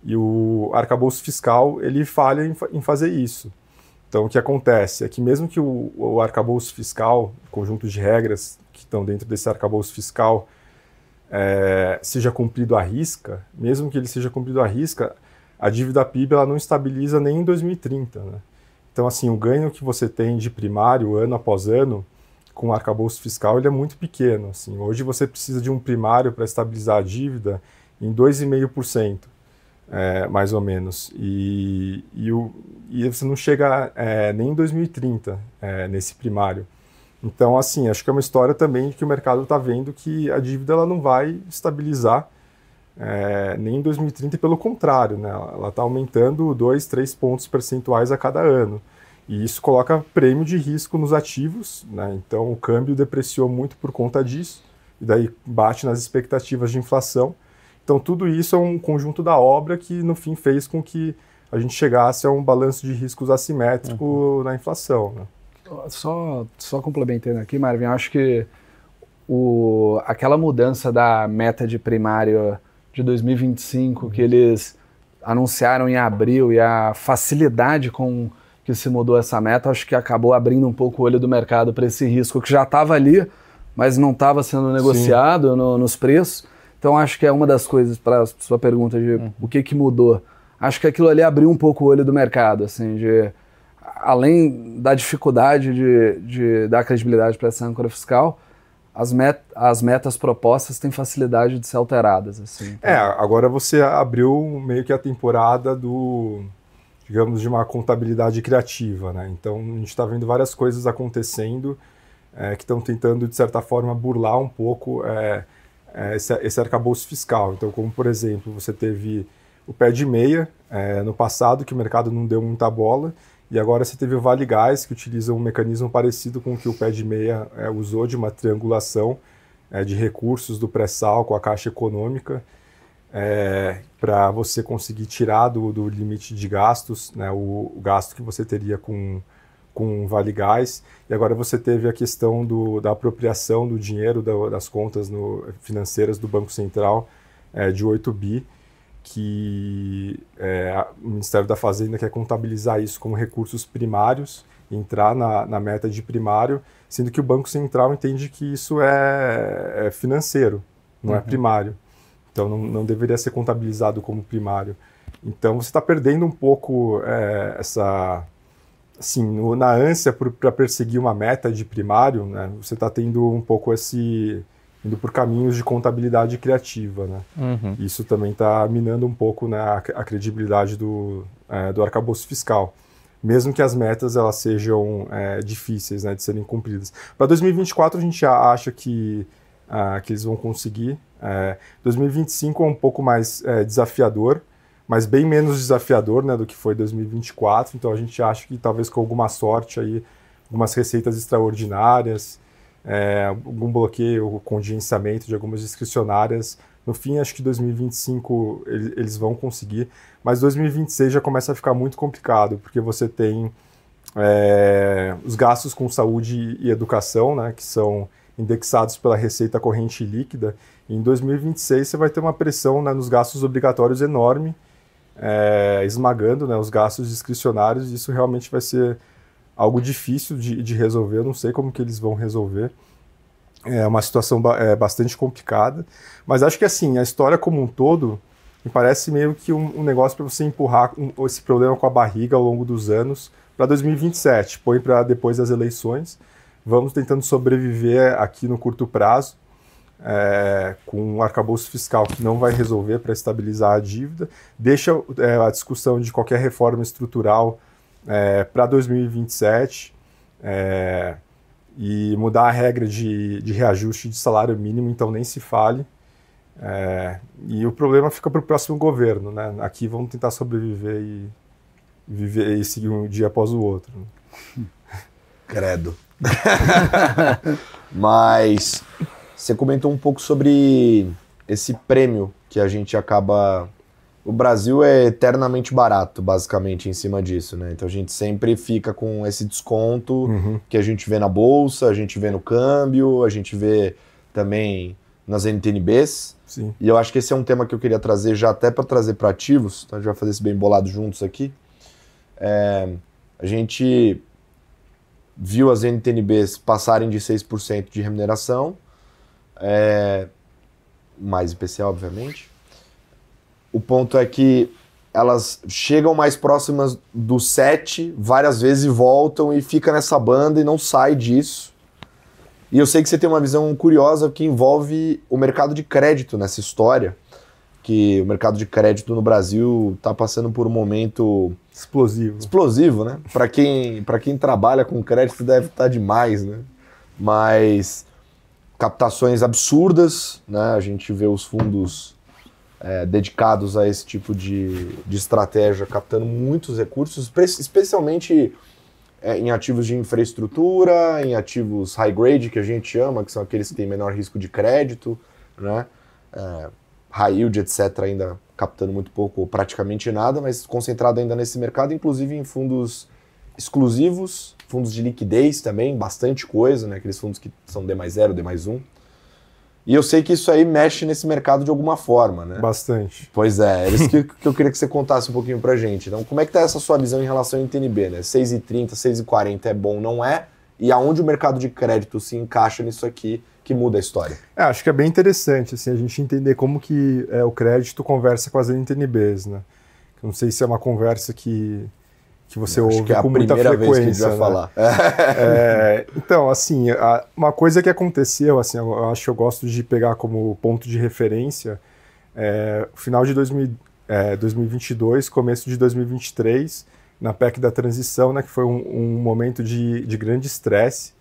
E o arcabouço fiscal ele falha em fazer isso. Então, o que acontece é que mesmo que o arcabouço fiscal, o conjunto de regras que estão dentro desse arcabouço fiscal, seja cumprido à risca, mesmo que ele seja cumprido à risca, a dívida PIB ela não estabiliza nem em 2030, né? Então, assim, o ganho que você tem de primário, ano após ano, com o arcabouço fiscal, ele é muito pequeno. Assim. Hoje você precisa de um primário para estabilizar a dívida em 2,5%, mais ou menos. E você não chega nem em 2030 nesse primário. Então, assim, acho que é uma história também de que o mercado está vendo que a dívida ela não vai estabilizar nem em 2030, e pelo contrário, né? Ela está aumentando 2, 3 pontos percentuais a cada ano. E isso coloca prêmio de risco nos ativos, né? Então o câmbio depreciou muito por conta disso, e daí bate nas expectativas de inflação. Então tudo isso é um conjunto da obra que no fim fez com que a gente chegasse a um balanço de riscos assimétrico na inflação, né? Só complementando aqui, Marvin, eu acho que aquela mudança da meta de primário de 2025 que eles anunciaram em abril e a facilidade com que se mudou essa meta, acho que acabou abrindo um pouco o olho do mercado para esse risco que já estava ali, mas não estava sendo negociado nos preços. Então acho que é uma das coisas, para a sua pergunta de o que mudou. Acho que aquilo ali abriu um pouco o olho do mercado, assim, além da dificuldade de dar credibilidade para essa âncora fiscal, as metas propostas têm facilidade de ser alteradas. Assim, então. Agora você abriu meio que a temporada digamos, de uma contabilidade criativa, né? Então a gente está vendo várias coisas acontecendo que estão tentando, de certa forma, burlar um pouco esse arcabouço fiscal. Então, como por exemplo, você teve o pé de meia no passado, que o mercado não deu muita bola, e agora você teve o Vale Gás, que utiliza um mecanismo parecido com o que o pé de meia usou, de uma triangulação de recursos do pré-sal com a Caixa Econômica, para você conseguir tirar do limite de gastos, né, o gasto que você teria com o Vale Gás. E agora você teve a questão da apropriação do dinheiro das contas financeiras do Banco Central de 8 bi, que o Ministério da Fazenda quer contabilizar isso como recursos primários, entrar na meta de primário, sendo que o Banco Central entende que isso é financeiro, não é primário. Então não deveria ser contabilizado como primário. Então você está perdendo um pouco assim, na ânsia para perseguir uma meta de primário, né, você está tendo um pouco indo por caminhos de contabilidade criativa, né? Isso também está minando um pouco, né, a credibilidade do arcabouço fiscal, mesmo que as metas elas sejam difíceis, né, de serem cumpridas. Para 2024 a gente acha que eles vão conseguir. 2025 é um pouco mais desafiador, mas bem menos desafiador, né, do que foi 2024. Então a gente acha que talvez com alguma sorte aí, algumas receitas extraordinárias, algum bloqueio, o contingenciamento de algumas discricionárias. No fim, acho que 2025 eles vão conseguir, mas 2026 já começa a ficar muito complicado, porque você tem os gastos com saúde e educação, né, que são indexados pela receita corrente líquida. E em 2026 você vai ter uma pressão, né, nos gastos obrigatórios enorme, esmagando, né, os gastos discricionários, e isso realmente vai ser algo difícil de resolver. Eu não sei como que eles vão resolver. É uma situação bastante complicada, mas acho que assim, a história como um todo me parece meio que um negócio para você empurrar esse problema com a barriga ao longo dos anos para 2027, põe para depois das eleições. Vamos tentando sobreviver aqui no curto prazo, com um arcabouço fiscal que não vai resolver para estabilizar a dívida, deixa a discussão de qualquer reforma estrutural para 2027, e mudar a regra de reajuste de salário mínimo, então nem se fale. E o problema fica para o próximo governo, né? Aqui vamos tentar sobreviver e viver e seguir um dia após o outro. Credo. Mas você comentou um pouco sobre esse prêmio que a gente acaba... O Brasil é eternamente barato, basicamente, em cima disso, né? Então a gente sempre fica com esse desconto que a gente vê na bolsa, a gente vê no câmbio, a gente vê também nas NTNBs. Sim. E eu acho que esse é um tema que eu queria trazer já até para trazer para ativos, então a gente vai fazer esse bem bolado juntos aqui. A gente viu as NTNBs passarem de 6% de remuneração, mais IPCA, obviamente. O ponto é que elas chegam mais próximas do 7 várias vezes e voltam e fica nessa banda e não sai disso. E eu sei que você tem uma visão curiosa que envolve o mercado de crédito nessa história, que o mercado de crédito no Brasil está passando por um momento... Explosivo, né? Para quem trabalha com crédito deve estar demais, né? mas captações absurdas, né? A gente vê os fundos dedicados a esse tipo de estratégia captando muitos recursos, especialmente em ativos de infraestrutura, em ativos high grade, que a gente chama, que são aqueles que têm menor risco de crédito, né? High yield, etc., ainda captando muito pouco, ou praticamente nada, mas concentrado ainda nesse mercado, inclusive em fundos exclusivos, fundos de liquidez também, bastante coisa, né? Aqueles fundos que são D+0, D+1. E eu sei que isso aí mexe nesse mercado de alguma forma, né? Bastante. Pois é isso que eu queria que você contasse um pouquinho pra gente. Então, como é que tá essa sua visão em relação ao NTN-B, né? 6,30, 6,40 é bom, não é? E aonde o mercado de crédito se encaixa nisso aqui que muda a história? Acho que é bem interessante assim, a gente entender como que o crédito conversa com as NTN-Bs, né? Eu não sei se é uma conversa que você ouve que é com muita frequência. Vez que a gente vai falar. Então, assim, uma coisa que aconteceu, assim, eu acho que eu gosto de pegar como ponto de referência, final de 2022, começo de 2023, na PEC da transição, né, que foi um momento de grande estresse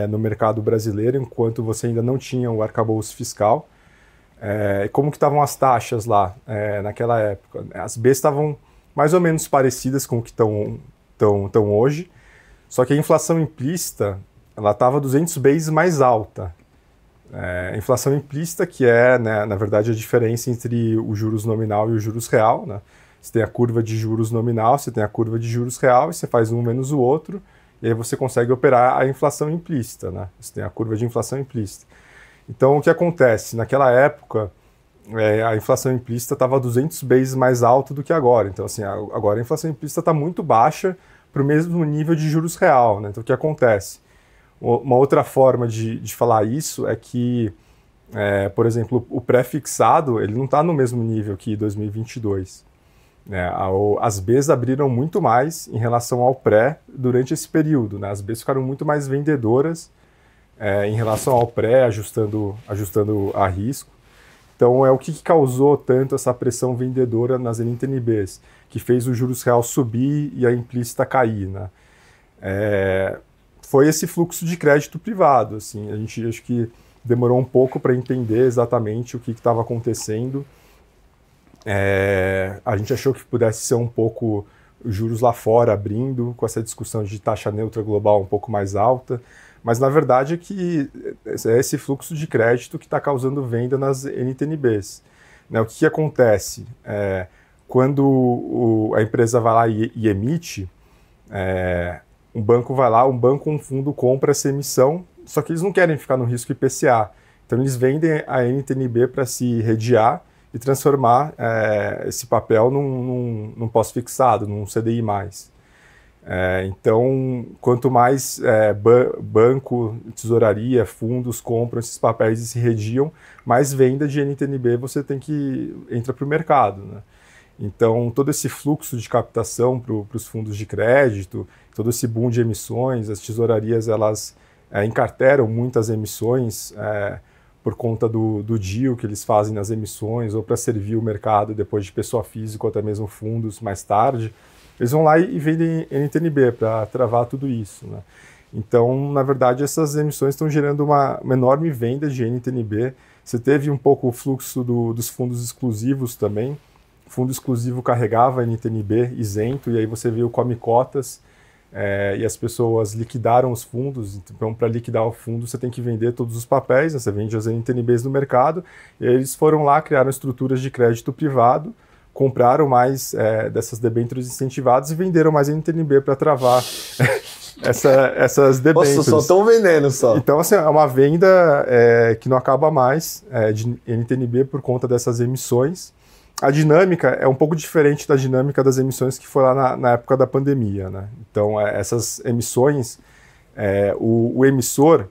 no mercado brasileiro, enquanto você ainda não tinha o arcabouço fiscal. Como que estavam as taxas lá naquela época? As Bs estavam mais ou menos parecidas com o que estão hoje, só que a inflação implícita ela estava 200 bases mais alta. A inflação implícita, que né, na verdade, a diferença entre o juros nominal e o juros real, né? Você tem a curva de juros nominal, você tem a curva de juros real, e você faz um menos o outro, e aí você consegue operar a inflação implícita, né? Você tem a curva de inflação implícita. Então, o que acontece? Naquela época, a inflação implícita estava 200 bases mais alta do que agora. Então, assim, agora a inflação implícita está muito baixa para o mesmo nível de juros real, né? Então, o que acontece? Uma outra forma de falar isso é que, por exemplo, o pré-fixado ele não está no mesmo nível que 2022. Né? As Bs abriram muito mais em relação ao pré durante esse período. Né? As Bs ficaram muito mais vendedoras em relação ao pré, ajustando a risco. Então, o que causou tanto essa pressão vendedora nas NTN-Bs, que fez o juros real subir e a implícita cair, né? Foi esse fluxo de crédito privado. Assim, a gente acho que demorou um pouco para entender exatamente o que estava acontecendo. A gente achou que pudesse ser um pouco os juros lá fora abrindo, com essa discussão de taxa neutra global um pouco mais alta. Mas, na verdade, é que é esse fluxo de crédito que está causando venda nas NTN-Bs. Né, o que acontece? Quando a empresa vai lá e emite, um banco vai lá, um fundo compra essa emissão, só que eles não querem ficar no risco IPCA. Então, eles vendem a NTN-B para se redear e transformar esse papel num pós-fixado, num CDI+. Então, quanto mais banco, tesouraria, fundos compram esses papéis e se rediam, mais venda de NTN-B você tem que entra para o mercado. Né? Então, todo esse fluxo de captação para os fundos de crédito, todo esse boom de emissões, as tesourarias elas encarteram muitas emissões por conta do deal que eles fazem nas emissões ou para servir o mercado depois de pessoa física ou até mesmo fundos mais tarde. Eles vão lá e vendem NTN-B para travar tudo isso. Né? Então, na verdade, essas emissões estão gerando uma enorme venda de NTN-B. Você teve um pouco o fluxo dos fundos exclusivos também. O fundo exclusivo carregava NTN-B isento, e aí você viu come cotas, e as pessoas liquidaram os fundos. Então, para liquidar o fundo, você tem que vender todos os papéis, né? Você vende as NTN-Bs no mercado, e aí eles foram lá, criaram estruturas de crédito privado, compraram mais dessas debêntures incentivadas e venderam mais NTN-B para travar essas debêntures. Nossa, só estão vendendo só. Então, assim, é uma venda que não acaba mais de NTN-B por conta dessas emissões. A dinâmica é um pouco diferente da dinâmica das emissões que foi lá na época da pandemia. Né? Então, essas emissões, o emissor,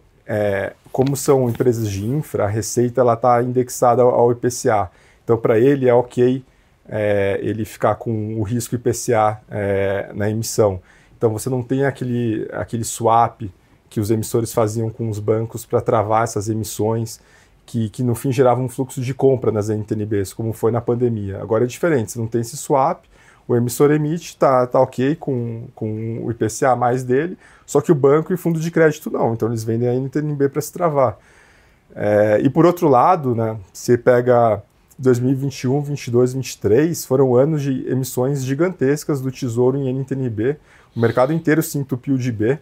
como são empresas de infra, a receita está indexada ao IPCA. Então, para ele é ok ele ficar com o risco IPCA na emissão. Então você não tem aquele swap que os emissores faziam com os bancos para travar essas emissões, que no fim geravam um fluxo de compra nas NTN-Bs, como foi na pandemia. Agora é diferente, você não tem esse swap, O emissor emite, tá ok com o IPCA mais dele, só que o banco e fundo de crédito não. Então eles vendem a NTNB para se travar. E por outro lado, né, você pega 2021, 22, 23, foram anos de emissões gigantescas do Tesouro em NTNB. O mercado inteiro se entupiu de B.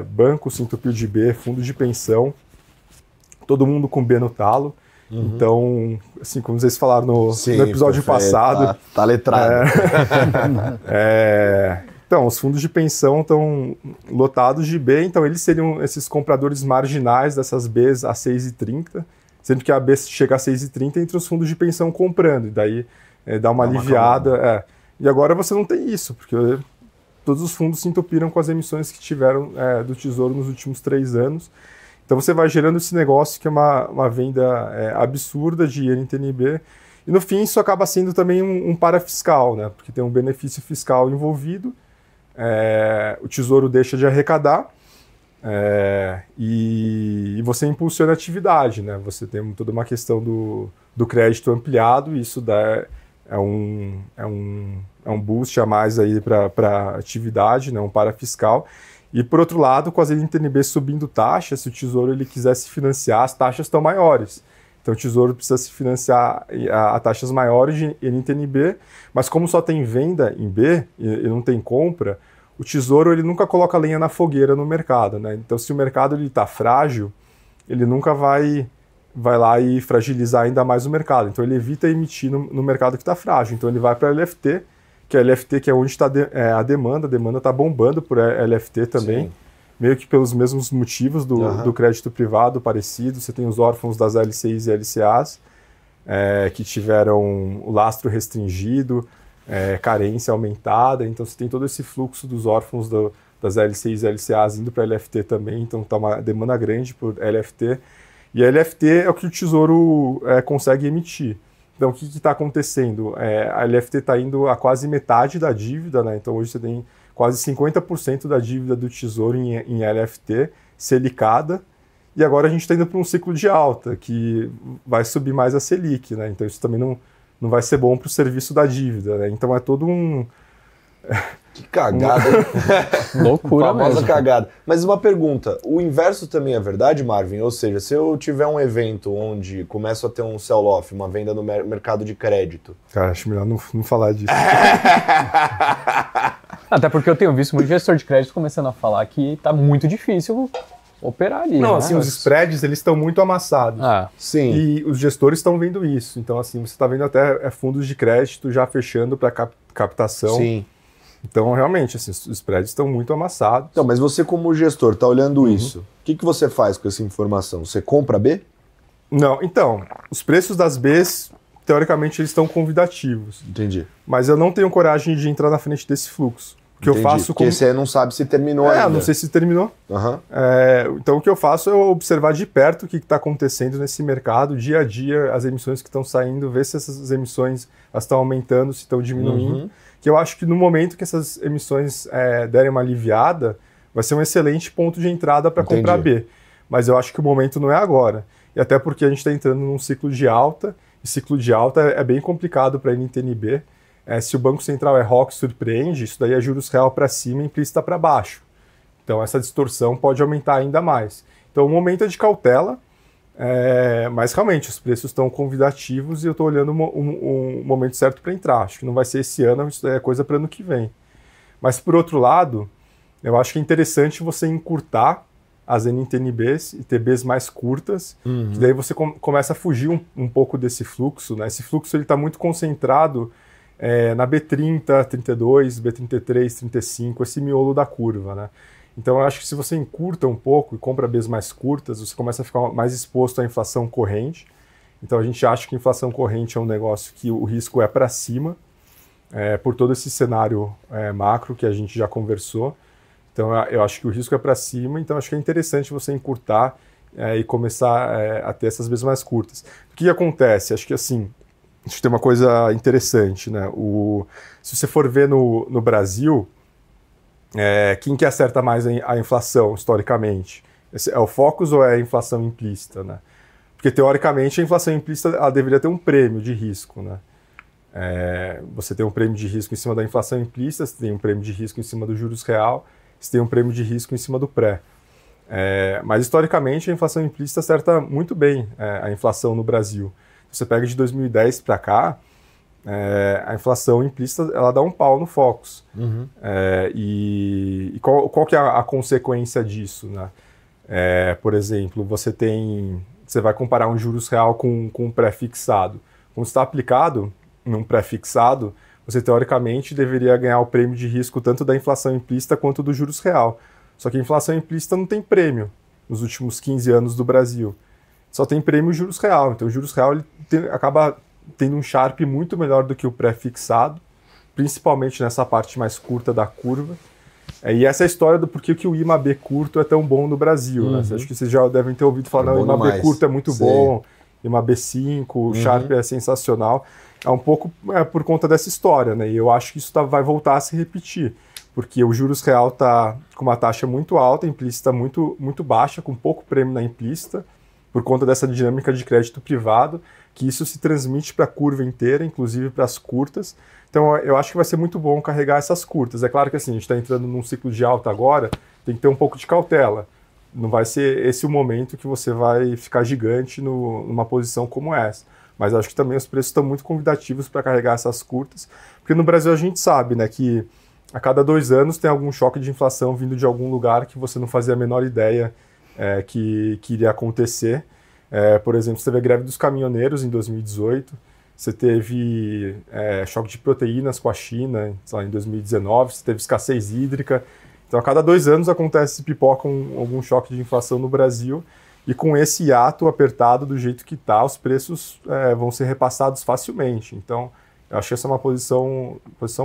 Banco se entupiu de B, fundo de pensão, todo mundo com B no talo. Então, assim, como vocês falaram no episódio passado... Tá letrado. Então, os fundos de pensão estão lotados de B, então eles seriam esses compradores marginais dessas Bs a 6,30, sendo que a B chega a 6,30 entre os fundos de pensão comprando, e daí dá uma aliviada. E agora você não tem isso, porque todos os fundos se entupiram com as emissões que tiveram do Tesouro nos últimos 3 anos. Então você vai gerando esse negócio que é uma venda absurda de NTNB, e no fim isso acaba sendo também um parafiscal, né? Porque tem um benefício fiscal envolvido, o Tesouro deixa de arrecadar, e você impulsiona a atividade, né? Você tem toda uma questão do crédito ampliado, e isso é um boost a mais aí para a atividade, né? Um parafiscal. E, por outro lado, com as NTNB subindo taxas, se o Tesouro ele quiser se financiar, as taxas estão maiores. Então, o Tesouro precisa se financiar a taxas maiores de NTNB, mas como só tem venda em B e não tem compra, o Tesouro ele nunca coloca lenha na fogueira no mercado, né? Então, se o mercado está frágil, ele nunca vai lá e fragilizar ainda mais o mercado. Então, ele evita emitir no mercado que está frágil. Então, ele vai para a LFT, que é a LFT que é onde está a demanda está bombando por LFT também, sim, meio que pelos mesmos motivos do crédito privado parecido. Você tem os órfãos das LCIs e LCAs, que tiveram o lastro restringido, carência aumentada, então você tem todo esse fluxo dos órfãos das LCIs e LCAs indo para a LFT também, então está uma demanda grande por LFT, e a LFT é o que o Tesouro consegue emitir. Então, o que está acontecendo? A LFT está indo a quase metade da dívida, né? Então, hoje você tem quase 50% da dívida do Tesouro em LFT selicada, e agora a gente está indo para um ciclo de alta, que vai subir mais a Selic, né? Então, isso também não vai ser bom para o serviço da dívida, né? Então, é todo um... Que cagada, hein? Loucura famosa mesmo. Cagada. Mas uma pergunta, o inverso também é verdade, Marvin? Ou seja, se eu tiver um evento onde começo a ter um sell-off, uma venda no mercado de crédito... Cara, acho melhor não falar disso. Até porque eu tenho visto muito gestor de crédito começando a falar que tá muito difícil operar ali. Não, né? assim, os spreads, eles estão muito amassados. Sim. E os gestores estão vendo isso. Então, assim, você está vendo até fundos de crédito já fechando para captação. Sim. Então, realmente, assim, os spreads estão muito amassados. Então, mas você como gestor está olhando isso, o que você faz com essa informação? Você compra B? Não, então, os preços das Bs, teoricamente, eles estão convidativos. Entendi. Mas eu não tenho coragem de entrar na frente desse fluxo. O que eu faço Porque você não sabe se terminou ainda. Não sei se terminou. Então, o que eu faço é observar de perto o que está acontecendo nesse mercado, dia a dia, as emissões que estão saindo, ver se essas emissões estão aumentando, se estão diminuindo. Que eu acho que no momento que essas emissões derem uma aliviada, vai ser um excelente ponto de entrada para comprar B. Mas eu acho que o momento não é agora. E até porque a gente está entrando num ciclo de alta, e ciclo de alta é bem complicado para a NTNB. Se o Banco Central ROC surpreende, isso daí é juros real para cima e implícita para baixo. Então essa distorção pode aumentar ainda mais. Então o momento é de cautela, mas realmente os preços estão convidativos e eu estou olhando um momento certo para entrar. Acho que não vai ser esse ano, isso daí é coisa para ano que vem. Mas por outro lado, eu acho que é interessante você encurtar as NTNBs e ter Bs mais curtas, que daí você começa a fugir um pouco desse fluxo, né? Esse fluxo está muito concentrado na B30, 32, B33, 35, esse miolo da curva, né? Então eu acho que se você encurta um pouco e compra Bs mais curtas, você começa a ficar mais exposto à inflação corrente. Então a gente acha que inflação corrente é um negócio que o risco é para cima, por todo esse cenário macro que a gente já conversou. Então eu acho que o risco é para cima, então acho que é interessante você encurtar e começar a ter essas Bs mais curtas. O que acontece? Acho que assim, acho que tem uma coisa interessante, né? Se você for ver no Brasil, quem que acerta mais a inflação, historicamente? É o Focus ou é a inflação implícita, né? Porque, teoricamente, a inflação implícita ela deveria ter um prêmio de risco, né? Você tem um prêmio de risco em cima da inflação implícita, você tem um prêmio de risco em cima do juros real, você tem um prêmio de risco em cima do pré. Mas, historicamente, a inflação implícita acerta muito bem a inflação no Brasil. Você pega de 2010 para cá, a inflação implícita ela dá um pau no Focus. Uhum. E qual que é a consequência disso, né? Por exemplo, você vai comparar um juros real com um pré-fixado. Quando está aplicado num pré-fixado, você teoricamente deveria ganhar o prêmio de risco tanto da inflação implícita quanto do juros real. Só que a inflação implícita não tem prêmio nos últimos 15 anos do Brasil. Só tem prêmio juros real. Então o juros real acaba tendo um Sharpe muito melhor do que o pré-fixado, principalmente nessa parte mais curta da curva. E essa é a história do porquê que o IMAB curto é tão bom no Brasil. Uhum. Né? Acho que vocês já devem ter ouvido falar, o IMAB curto é muito bom, IMAB 5, o Sharpe é sensacional. É um pouco por conta dessa história, né? E eu acho que isso vai voltar a se repetir, porque o juros real está com uma taxa muito alta, implícita muito, muito baixa, com pouco prêmio na implícita, por conta dessa dinâmica de crédito privado, que isso se transmite para a curva inteira, inclusive para as curtas. Então, eu acho que vai ser muito bom carregar essas curtas. É claro que assim, a gente está entrando num ciclo de alta agora, tem que ter um pouco de cautela. Não vai ser esse o momento que você vai ficar gigante numa posição como essa. Mas acho que também os preços estão muito convidativos para carregar essas curtas, porque no Brasil a gente sabe, né, que a cada 2 anos tem algum choque de inflação vindo de algum lugar que você não fazia a menor ideia que iria acontecer. Por exemplo, você teve a greve dos caminhoneiros em 2018, você teve choque de proteínas com a China em 2019, você teve escassez hídrica. Então, a cada 2 anos pipoca algum choque de inflação no Brasil, e com esse hiato apertado do jeito que está, os preços vão ser repassados facilmente. Então, eu acho que essa é uma posição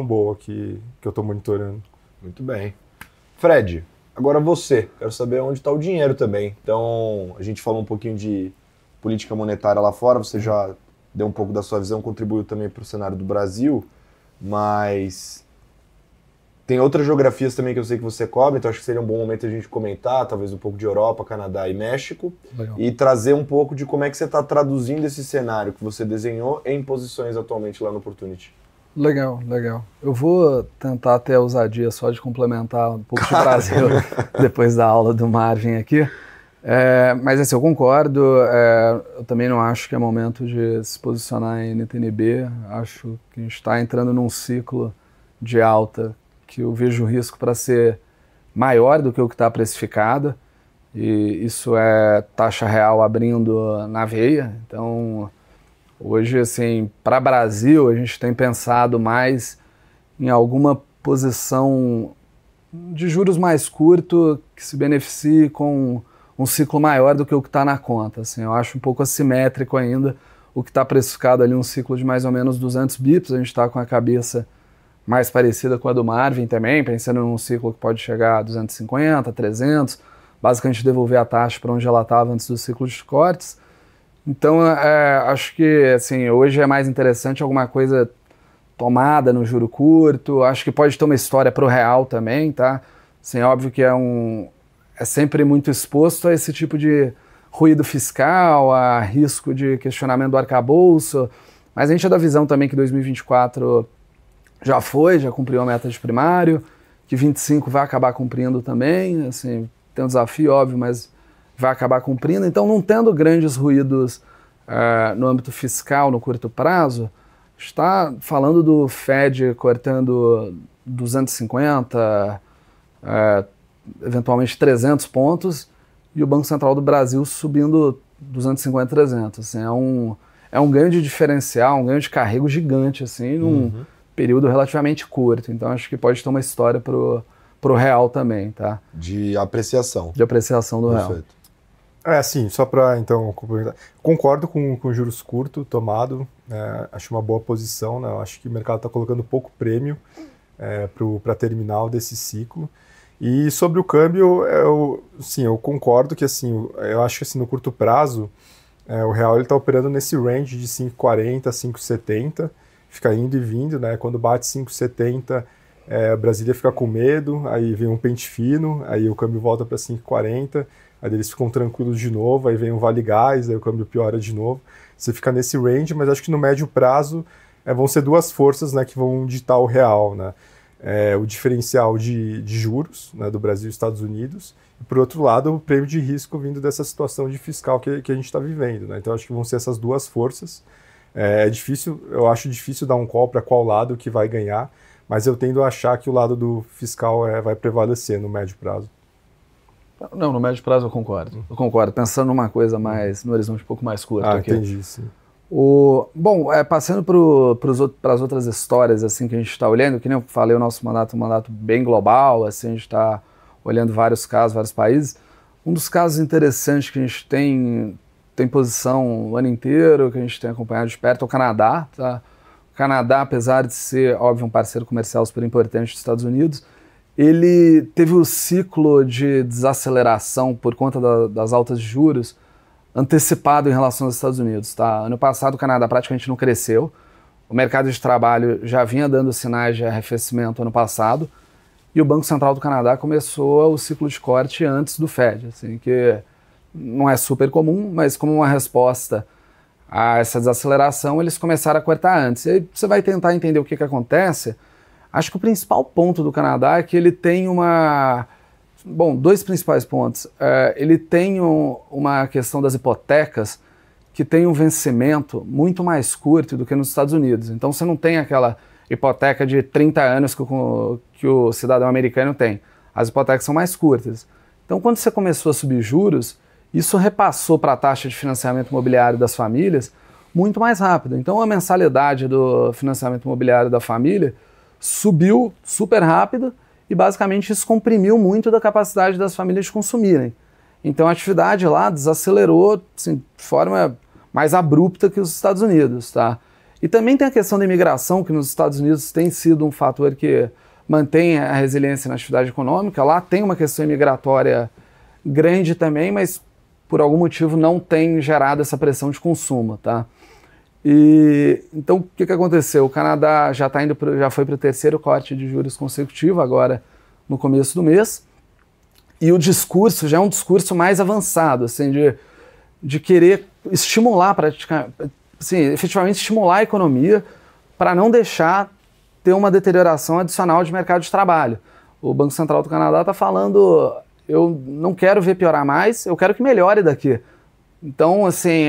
boa que eu estou monitorando. Muito bem. Fred, agora você. Quero saber onde está o dinheiro também. Então, a gente falou um pouquinho de política monetária lá fora, você já deu um pouco da sua visão, contribuiu também para o cenário do Brasil, mas tem outras geografias também que eu sei que você cobre, então acho que seria um bom momento a gente comentar, talvez um pouco de Europa, Canadá e México, Legal. E trazer um pouco de como é que você está traduzindo esse cenário que você desenhou em posições atualmente lá no Opportunity. Legal. Eu vou tentar ter a ousadia só de complementar um pouco de Brasil depois da aula do Marvin aqui. Mas assim, eu concordo, eu também não acho que é momento de se posicionar em NTNB, acho que a gente está entrando num ciclo de alta que eu vejo risco para ser maior do que o que está precificado, e isso é taxa real abrindo na veia. Então, hoje, assim, para Brasil, a gente tem pensado mais em alguma posição de juros mais curto que se beneficie com um ciclo maior do que o que está na conta. Assim, eu acho um pouco assimétrico ainda o que está precificado ali, um ciclo de mais ou menos 200 bips, a gente está com a cabeça mais parecida com a do Marvin também, pensando num ciclo que pode chegar a 250, 300, basicamente devolver a taxa para onde ela estava antes do ciclo de cortes. Então, acho que assim, hoje é mais interessante alguma coisa tomada no juro curto, acho que pode ter uma história para o real também, tá? Assim, óbvio que é sempre muito exposto a esse tipo de ruído fiscal, a risco de questionamento do arcabouço, mas a gente é da visão também que 2024 já cumpriu a meta de primário, que 25 vai acabar cumprindo também, assim, tem um desafio óbvio, mas vai acabar cumprindo. Então, não tendo grandes ruídos no âmbito fiscal no curto prazo, está falando do Fed cortando 250, eventualmente 300 pontos, e o Banco Central do Brasil subindo 250, 300. Assim, é um ganho de diferencial, um ganho de carrego gigante, assim, num período relativamente curto. Então, acho que pode ter uma história pro real também, tá? De apreciação. De apreciação do real. Perfeito. Assim, só para então complementar. Concordo com juros curto tomado, acho uma boa posição, né? Eu acho que o mercado está colocando pouco prêmio para terminal desse ciclo. E sobre o câmbio, eu concordo que assim, eu acho que assim, no curto prazo, o real está operando nesse range de 5,40, 5,70, fica indo e vindo, né? Quando bate 5,70, Brasília fica com medo, aí vem um pente fino, aí o câmbio volta para 5,40, aí eles ficam tranquilos de novo, aí vem um vale gás, aí o câmbio piora de novo. Você fica nesse range, mas acho que no médio prazo vão ser duas forças, né, que vão ditar o real, né? O diferencial de juros, né, do Brasil e Estados Unidos, e por outro lado o prêmio de risco vindo dessa situação de fiscal que a gente está vivendo, né? Então acho que vão ser essas duas forças. Eu acho difícil dar um call para qual lado que vai ganhar, mas eu tendo a achar que o lado do fiscal vai prevalecer no médio prazo. Não, no médio prazo eu concordo. Eu concordo, pensando numa coisa mais, no horizonte um pouco mais curto aqui. Entendi, sim. Bom, passando para as outras histórias assim, que a gente está olhando, que nem eu falei, o nosso mandato é um mandato bem global, assim, a gente está olhando vários casos, vários países. Um dos casos interessantes que a gente tem posição o ano inteiro, que a gente tem acompanhado de perto, é o Canadá. Tá? O Canadá, apesar de ser, óbvio, um parceiro comercial super importante dos Estados Unidos, ele teve o ciclo de desaceleração por conta das altas de juros antecipado em relação aos Estados Unidos. Tá? Ano passado o Canadá praticamente não cresceu, o mercado de trabalho já vinha dando sinais de arrefecimento ano passado, e o Banco Central do Canadá começou o ciclo de corte antes do Fed, assim, que não é super comum, mas como uma resposta a essa desaceleração, eles começaram a cortar antes. E aí você vai tentar entender o que acontece. Acho que o principal ponto do Canadá é que ele tem dois principais pontos. Ele tem uma questão das hipotecas que tem um vencimento muito mais curto do que nos Estados Unidos. Então você não tem aquela hipoteca de 30 anos que o cidadão americano tem. As hipotecas são mais curtas. Então quando você começou a subir juros, isso repassou para a taxa de financiamento imobiliário das famílias muito mais rápido. Então a mensalidade do financiamento imobiliário da família subiu super rápido e basicamente isso comprimiu muito da capacidade das famílias de consumirem. Então a atividade lá desacelerou assim, de forma mais abrupta que os Estados Unidos. Tá? E também tem a questão da imigração, que nos Estados Unidos tem sido um fator que mantém a resiliência na atividade econômica. Lá tem uma questão imigratória grande também, mas por algum motivo não tem gerado essa pressão de consumo. Tá? Então, o que aconteceu? O Canadá já foi para o terceiro corte de juros consecutivo, agora no começo do mês, e o discurso já é um discurso mais avançado, assim, de querer estimular, efetivamente estimular a economia para não deixar ter uma deterioração adicional de mercado de trabalho. O Banco Central do Canadá está falando, eu não quero ver piorar mais, eu quero que melhore daqui. Então, assim,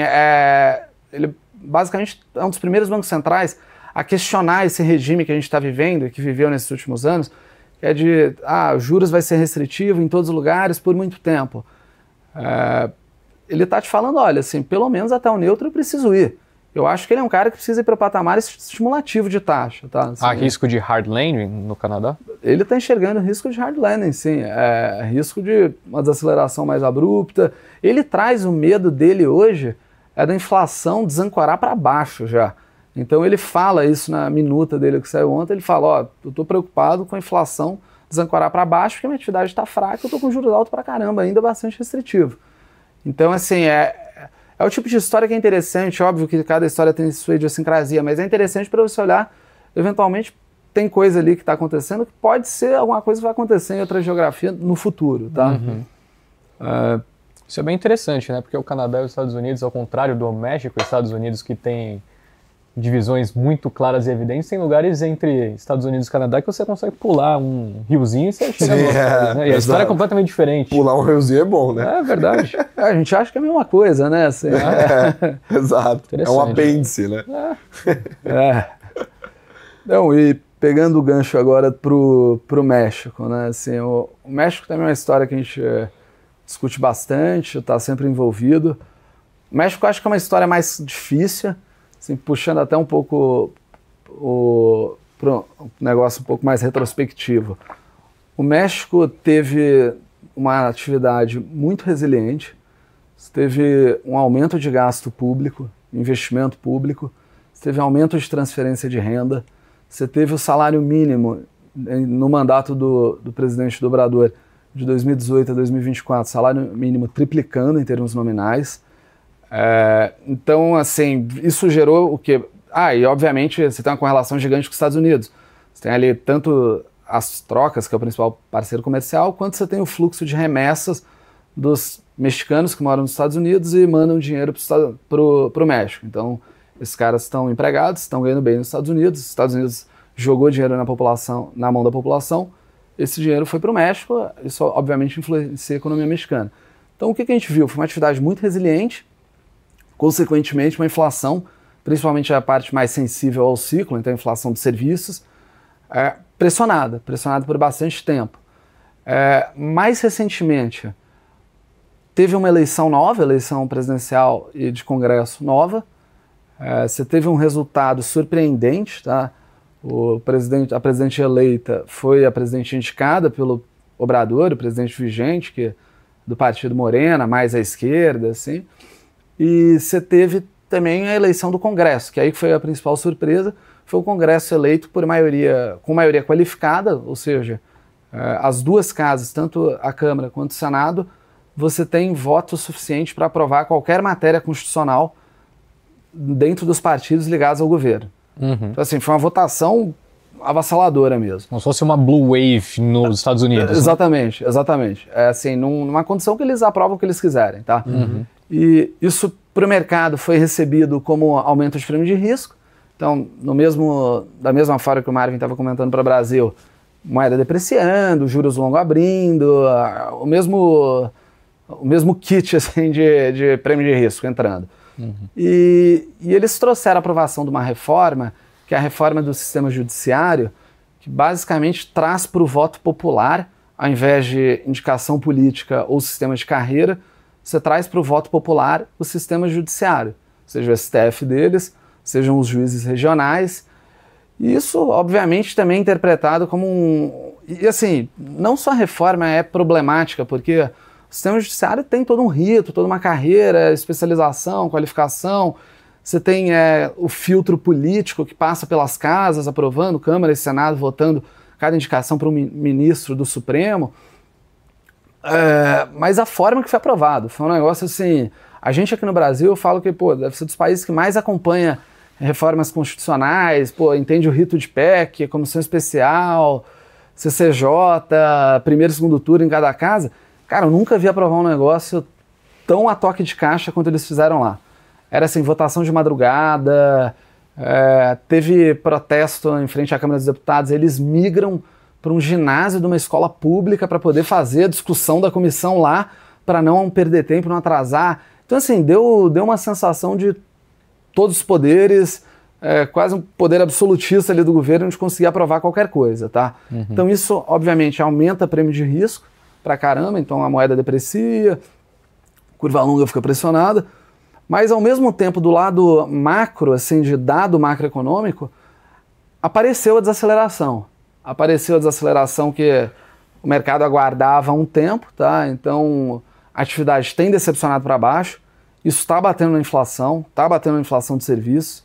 ele basicamente é um dos primeiros bancos centrais a questionar esse regime que a gente está vivendo e que viveu nesses últimos anos, que é de, juros vai ser restritivo em todos os lugares por muito tempo. Ele está te falando, olha, assim, pelo menos até o neutro eu preciso ir. Eu acho que ele é um cara que precisa ir para o patamar estimulativo de taxa. Tá? Assim, há risco de hard landing no Canadá? Ele está enxergando risco de hard landing, sim. Risco de uma desaceleração mais abrupta. Ele traz o medo dele hoje da inflação desancorar para baixo já. Então ele fala isso na minuta dele que saiu ontem, ele fala, eu estou preocupado com a inflação desancorar para baixo, porque a minha atividade está fraca, eu estou com juros altos para caramba, ainda bastante restritivo. Então, assim, é o tipo de história que é interessante, óbvio que cada história tem sua idiosincrasia, mas é interessante para você olhar, eventualmente tem coisa ali que está acontecendo que pode ser alguma coisa que vai acontecer em outra geografia no futuro, tá? Uhum. Isso é bem interessante, né? Porque o Canadá e os Estados Unidos, ao contrário do México e Estados Unidos, que tem divisões muito claras e evidentes, tem lugares entre Estados Unidos e Canadá que você consegue pular um riozinho e você chega no outro, né? E a história é completamente diferente. Pular um riozinho é bom, né? É verdade. A gente acha que é a mesma coisa, né? Assim, exato. É um apêndice, né? Não, e pegando o gancho agora pro México, né? Assim, o México também é uma história que a gente discute bastante, está sempre envolvido. O México acho que é uma história mais difícil, assim, puxando até um pouco pro negócio um pouco mais retrospectivo. O México teve uma atividade muito resiliente, teve um aumento de gasto público, investimento público, teve aumento de transferência de renda, você teve o salário mínimo no mandato do presidente do Obrador de 2018 a 2024, salário mínimo triplicando em termos nominais. Então, assim, isso gerou o quê? E obviamente você tem uma correlação gigante com os Estados Unidos. Você tem ali tanto as trocas, que é o principal parceiro comercial, quanto você tem o fluxo de remessas dos mexicanos que moram nos Estados Unidos e mandam dinheiro para o México. Então, Esses caras estão empregados, estão ganhando bem nos Estados Unidos. Os Estados Unidos jogou dinheiro na mão da população. Esse dinheiro foi para o México. Isso, obviamente, influencia a economia mexicana. Então, o que a gente viu? Foi uma atividade muito resiliente, consequentemente, uma inflação, principalmente a parte mais sensível ao ciclo, então a inflação de serviços, pressionada por bastante tempo. Mais recentemente, teve uma eleição nova, eleição presidencial e de congresso nova. Você teve um resultado surpreendente, tá? A presidente eleita foi a presidente indicada pelo Obrador, o presidente vigente, que é do partido Morena, mais à esquerda, assim. E você teve também a eleição do Congresso, que aí foi a principal surpresa, foi o Congresso eleito com maioria qualificada, ou seja, as duas casas, tanto a Câmara quanto o Senado, você tem voto suficiente para aprovar qualquer matéria constitucional dentro dos partidos ligados ao governo. Então, assim, foi uma votação avassaladora mesmo. Como se fosse uma blue wave nos Estados Unidos. Exatamente, né? Exatamente. Assim, numa condição que eles aprovam o que eles quiserem, tá? E isso para o mercado foi recebido como aumento de prêmio de risco. Então, da mesma forma que o Marvin estava comentando para o Brasil, moeda depreciando, juros longos abrindo, o mesmo kit assim, de prêmio de risco entrando. E eles trouxeram a aprovação de uma reforma, que é a reforma do sistema judiciário, que basicamente traz para o voto popular, ao invés de indicação política ou sistema de carreira, você traz para o voto popular o sistema judiciário, seja o STF deles, sejam os juízes regionais. E isso, obviamente, também é interpretado como E assim, não só a reforma é problemática, porque o sistema judiciário tem todo um rito, toda uma carreira, especialização, qualificação. Você tem o filtro político que passa pelas casas, aprovando, Câmara e Senado votando cada indicação para um ministro do Supremo. Mas a forma que foi aprovado foi um negócio assim... A gente aqui no Brasil, eu falo que deve ser dos países que mais acompanha reformas constitucionais, entende o rito de PEC, Comissão Especial, CCJ, primeiro e segundo turno em cada casa. Cara, eu nunca vi aprovar um negócio tão a toque de caixa quanto eles fizeram lá. Era assim, votação de madrugada, teve protesto em frente à Câmara dos Deputados, eles migram para um ginásio de uma escola pública para poder fazer a discussão da comissão lá, para não perder tempo, não atrasar. Então assim, deu uma sensação de todos os poderes, quase um poder absolutista ali do governo de conseguir aprovar qualquer coisa, tá? Uhum. Então isso, obviamente, aumenta o prêmio de risco pra caramba, então a moeda deprecia, curva longa fica pressionada, mas ao mesmo tempo, do lado macro, assim, de dado macroeconômico, apareceu a desaceleração. Apareceu a desaceleração que o mercado aguardava há um tempo, tá? Então a atividade tem decepcionado para baixo, isso está batendo na inflação, está batendo na inflação de serviços,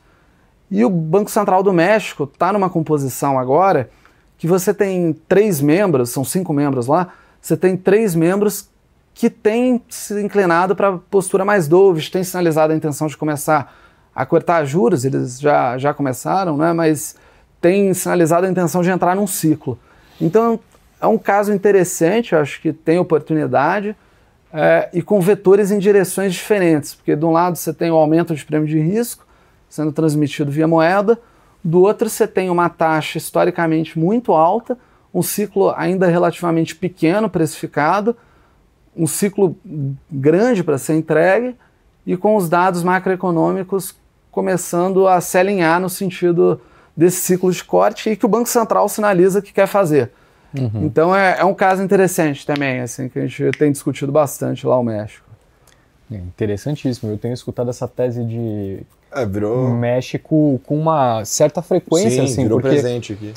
e o Banco Central do México está numa composição agora que você tem 3 membros, são 5 membros lá, você tem 3 membros que têm se inclinado para a postura mais dovish, têm sinalizado a intenção de começar a cortar juros, eles já começaram, né, mas têm sinalizado a intenção de entrar num ciclo. Então é um caso interessante, eu acho que tem oportunidade, e com vetores em direções diferentes, porque de um lado você tem o aumento de prêmio de risco sendo transmitido via moeda, do outro você tem uma taxa historicamente muito alta, um ciclo ainda relativamente pequeno precificado, um ciclo grande para ser entregue, e com os dados macroeconômicos começando a se alinhar no sentido desse ciclo de corte e que o Banco Central sinaliza que quer fazer. Uhum. Então é um caso interessante também, assim, que a gente tem discutido bastante lá no México. Interessantíssimo, eu tenho escutado essa tese de México com uma certa frequência. Sim, assim, virou porque presente aqui.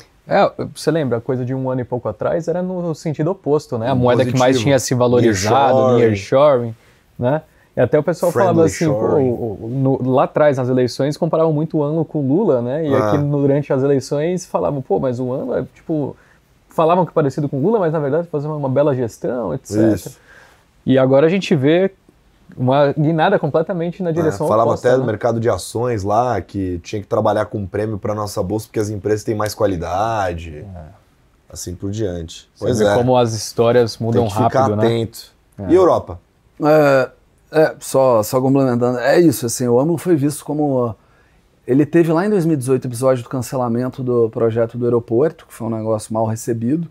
Você lembra, coisa de 1 ano e pouco atrás era no sentido oposto, né? A moeda que mais tinha se valorizado, nearshoring, né? E até o pessoal falava assim, lá atrás nas eleições comparavam muito o ANLO com o Lula, né? E aqui durante as eleições falavam, mas o ANLO é tipo... Falavam que é parecido com o Lula, mas na verdade fazia uma bela gestão, etc. Isso. E agora a gente vê uma guinada completamente na direção falava oposta. Falava até do mercado de ações lá, que tinha que trabalhar com prêmio para nossa bolsa porque as empresas têm mais qualidade, assim por diante. Pois é. Como as histórias mudam rápido, ficar atento. E Europa? Só complementando, é isso, assim, o AMLO foi visto como ele teve lá em 2018 o episódio do cancelamento do projeto do aeroporto, que foi um negócio mal recebido.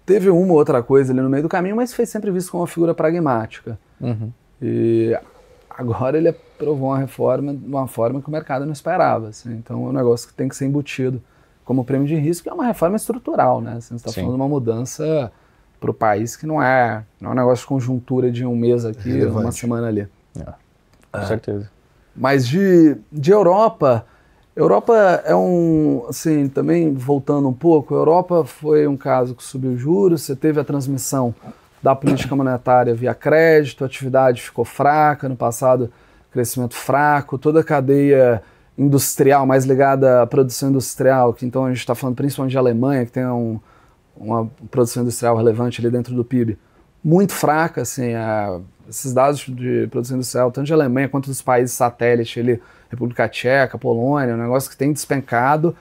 Teve uma ou outra coisa ali no meio do caminho, mas foi sempre visto como uma figura pragmática. E agora ele aprovou uma reforma de uma forma que o mercado não esperava. Assim. Então é um negócio que tem que ser embutido como prêmio de risco, que é uma reforma estrutural. Né? Assim, você está falando de uma mudança para o país que não é um negócio de conjuntura de um mês aqui, uma semana ali. Com certeza. Mas de Europa é assim, também voltando um pouco, a Europa foi um caso que subiu juros, você teve a transmissão da política monetária via crédito, a atividade ficou fraca, no passado crescimento fraco, toda a cadeia industrial mais ligada à produção industrial, que então a gente está falando principalmente de Alemanha, que tem uma produção industrial relevante ali dentro do PIB, muito fraca, assim, esses dados de produção industrial, tanto de Alemanha quanto dos países satélites, ali, República Tcheca, Polônia, um negócio que tem despencado,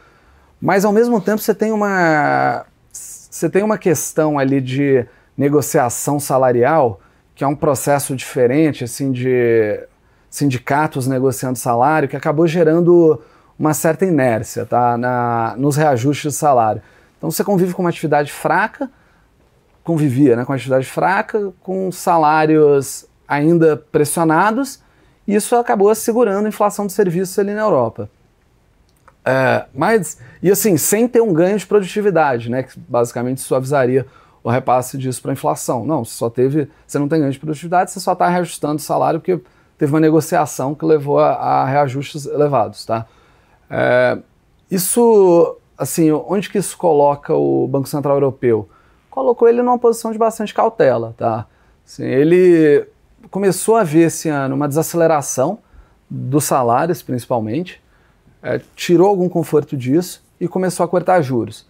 mas ao mesmo tempo você tem uma questão ali de negociação salarial, que é um processo diferente, assim, de sindicatos negociando salário, que acabou gerando uma certa inércia, tá, nos reajustes de salário. Então você convive com uma atividade fraca, convivia, né, com uma atividade fraca, com salários ainda pressionados, e isso acabou segurando a inflação de serviços ali na Europa. E assim, sem ter um ganho de produtividade, né, que basicamente suavizaria o repasse disso para a inflação. Não, você não tem ganho de produtividade, você só está reajustando o salário porque teve uma negociação que levou a reajustes elevados. Tá? Isso, assim, onde que isso coloca o Banco Central Europeu? Colocou ele numa posição de bastante cautela. Tá? Assim, ele começou a ver esse ano uma desaceleração dos salários, principalmente, tirou algum conforto disso e começou a cortar juros.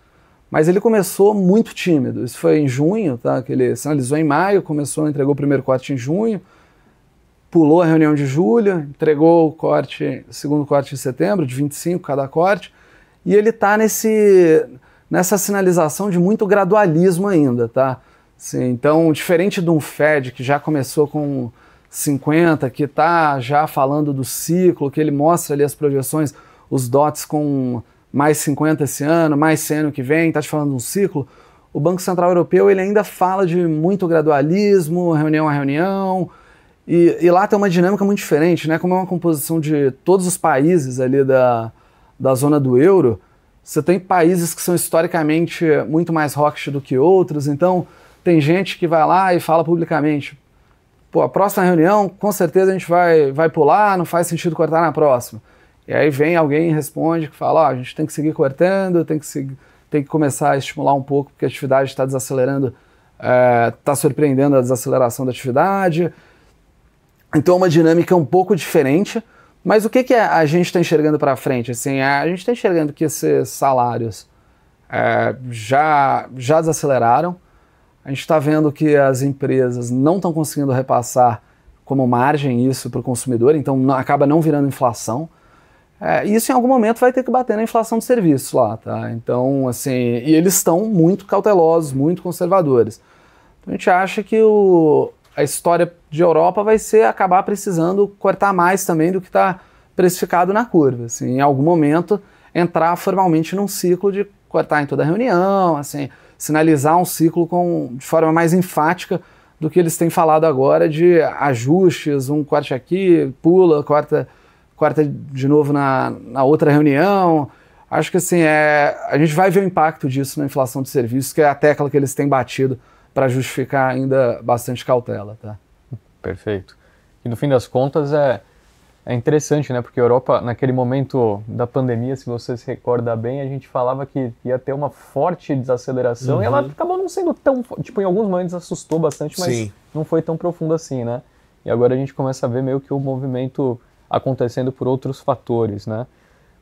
Mas ele começou muito tímido. Isso foi em junho, tá? Que ele sinalizou em maio, entregou o primeiro corte em junho, pulou a reunião de julho, entregou o segundo corte em setembro, de 25 cada corte, e ele está nessa sinalização de muito gradualismo ainda, tá? Assim, então, diferente de um Fed que já começou com 50, que está já falando do ciclo, que ele mostra ali as projeções, os dots com mais 50 esse ano, mais 100 ano que vem, está te falando de um ciclo, o Banco Central Europeu ele ainda fala de muito gradualismo, reunião a reunião, e lá tem uma dinâmica muito diferente, né? Como é uma composição de todos os países ali da zona do euro, você tem países que são historicamente muito mais hawkish do que outros, então tem gente que vai lá e fala publicamente, pô, a próxima reunião com certeza a gente vai pular, não faz sentido cortar na próxima. E aí vem alguém e responde que fala, a gente tem que seguir cortando, tem que começar a estimular um pouco porque a atividade está desacelerando, está surpreendendo a desaceleração da atividade. Então é uma dinâmica um pouco diferente, mas o que a gente está enxergando para frente? Assim, a gente está enxergando que esses salários já desaceleraram, a gente está vendo que as empresas não estão conseguindo repassar como margem isso para o consumidor, então acaba não virando inflação. Isso em algum momento vai ter que bater na inflação de serviços lá, tá? Então, assim, e eles estão muito cautelosos, muito conservadores. Então, a gente acha que a história de Europa vai ser acabar precisando cortar mais também do que está precificado na curva. Assim, em algum momento, entrar formalmente num ciclo de cortar em toda a reunião, assim, sinalizar um ciclo de forma mais enfática do que eles têm falado agora de ajustes, um corte aqui, pula, corta de novo na outra reunião. Acho que assim, a gente vai ver o impacto disso na inflação de serviços, que é a tecla que eles têm batido para justificar ainda bastante cautela. Tá? Perfeito. E no fim das contas é interessante, né? Porque a Europa, naquele momento da pandemia, se você se recorda bem, a gente falava que ia ter uma forte desaceleração, e ela acabou não sendo tão... Tipo, em alguns momentos assustou bastante, mas não foi tão profundo assim, né? E agora a gente começa a ver meio que o movimento acontecendo por outros fatores, né?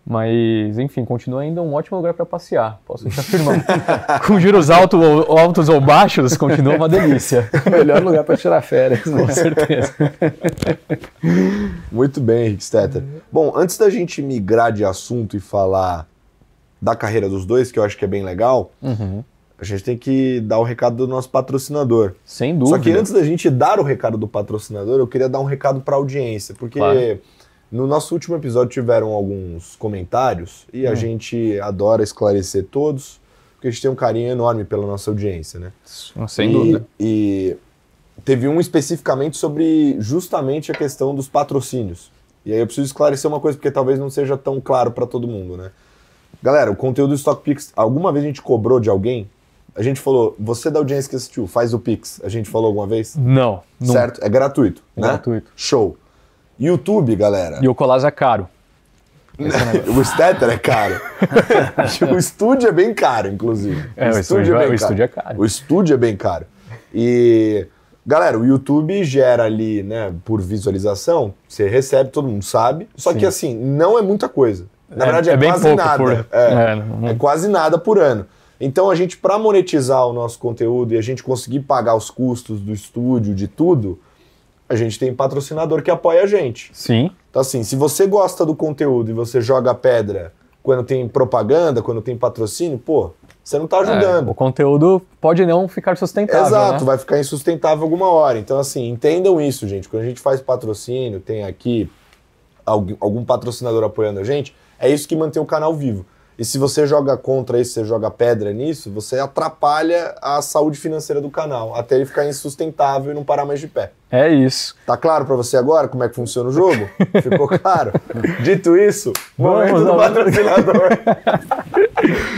Mas, enfim, continua ainda um ótimo lugar para passear, posso te afirmar. Com juros altos ou baixos, continua uma delícia. Melhor lugar para tirar férias, né? Com certeza. Muito bem, Henrique Stetter. Bom, antes da gente migrar de assunto e falar da carreira dos dois, que eu acho que é bem legal, a gente tem que dar o recado do nosso patrocinador. Sem dúvida. Só que antes da gente dar o recado do patrocinador, eu queria dar um recado para a audiência, porque No nosso último episódio tiveram alguns comentários e a gente adora esclarecer todos, porque a gente tem um carinho enorme pela nossa audiência, né? Sem dúvida. E teve um especificamente sobre justamente a questão dos patrocínios. E aí eu preciso esclarecer uma coisa, porque talvez não seja tão claro para todo mundo, né? Galera, o conteúdo do Stock Pix, alguma vez a gente cobrou de alguém? A gente falou, você da audiência que assistiu, faz o Pix. A gente falou alguma vez? Não. Certo? É gratuito, né? Gratuito. Show. YouTube, galera. E o Colás é caro. O Stetter é caro. O estúdio é bem caro, inclusive. O estúdio é caro. O estúdio é bem caro. E, galera, o YouTube gera ali, né, por visualização, você recebe, todo mundo sabe. Só que, assim, não é muita coisa. Na verdade, é bem quase pouco nada. É quase nada por ano. Então, a gente, para monetizar o nosso conteúdo e a gente conseguir pagar os custos do estúdio, de tudo, a gente tem patrocinador que apoia a gente. Sim. Então, assim, se você gosta do conteúdo e você joga pedra quando tem propaganda, quando tem patrocínio, pô, você não tá ajudando. O conteúdo pode não ficar sustentável, Exato, né? vai ficar insustentável alguma hora. Então, assim, entendam isso, gente. Quando a gente faz patrocínio, tem aqui algum patrocinador apoiando a gente, é isso que mantém o canal vivo. E se você joga contra isso, você joga pedra nisso, você atrapalha a saúde financeira do canal, até ele ficar insustentável e não parar mais de pé. É isso. Tá claro pra você agora como é que funciona o jogo? Ficou claro? Dito isso, momento do patrocinador.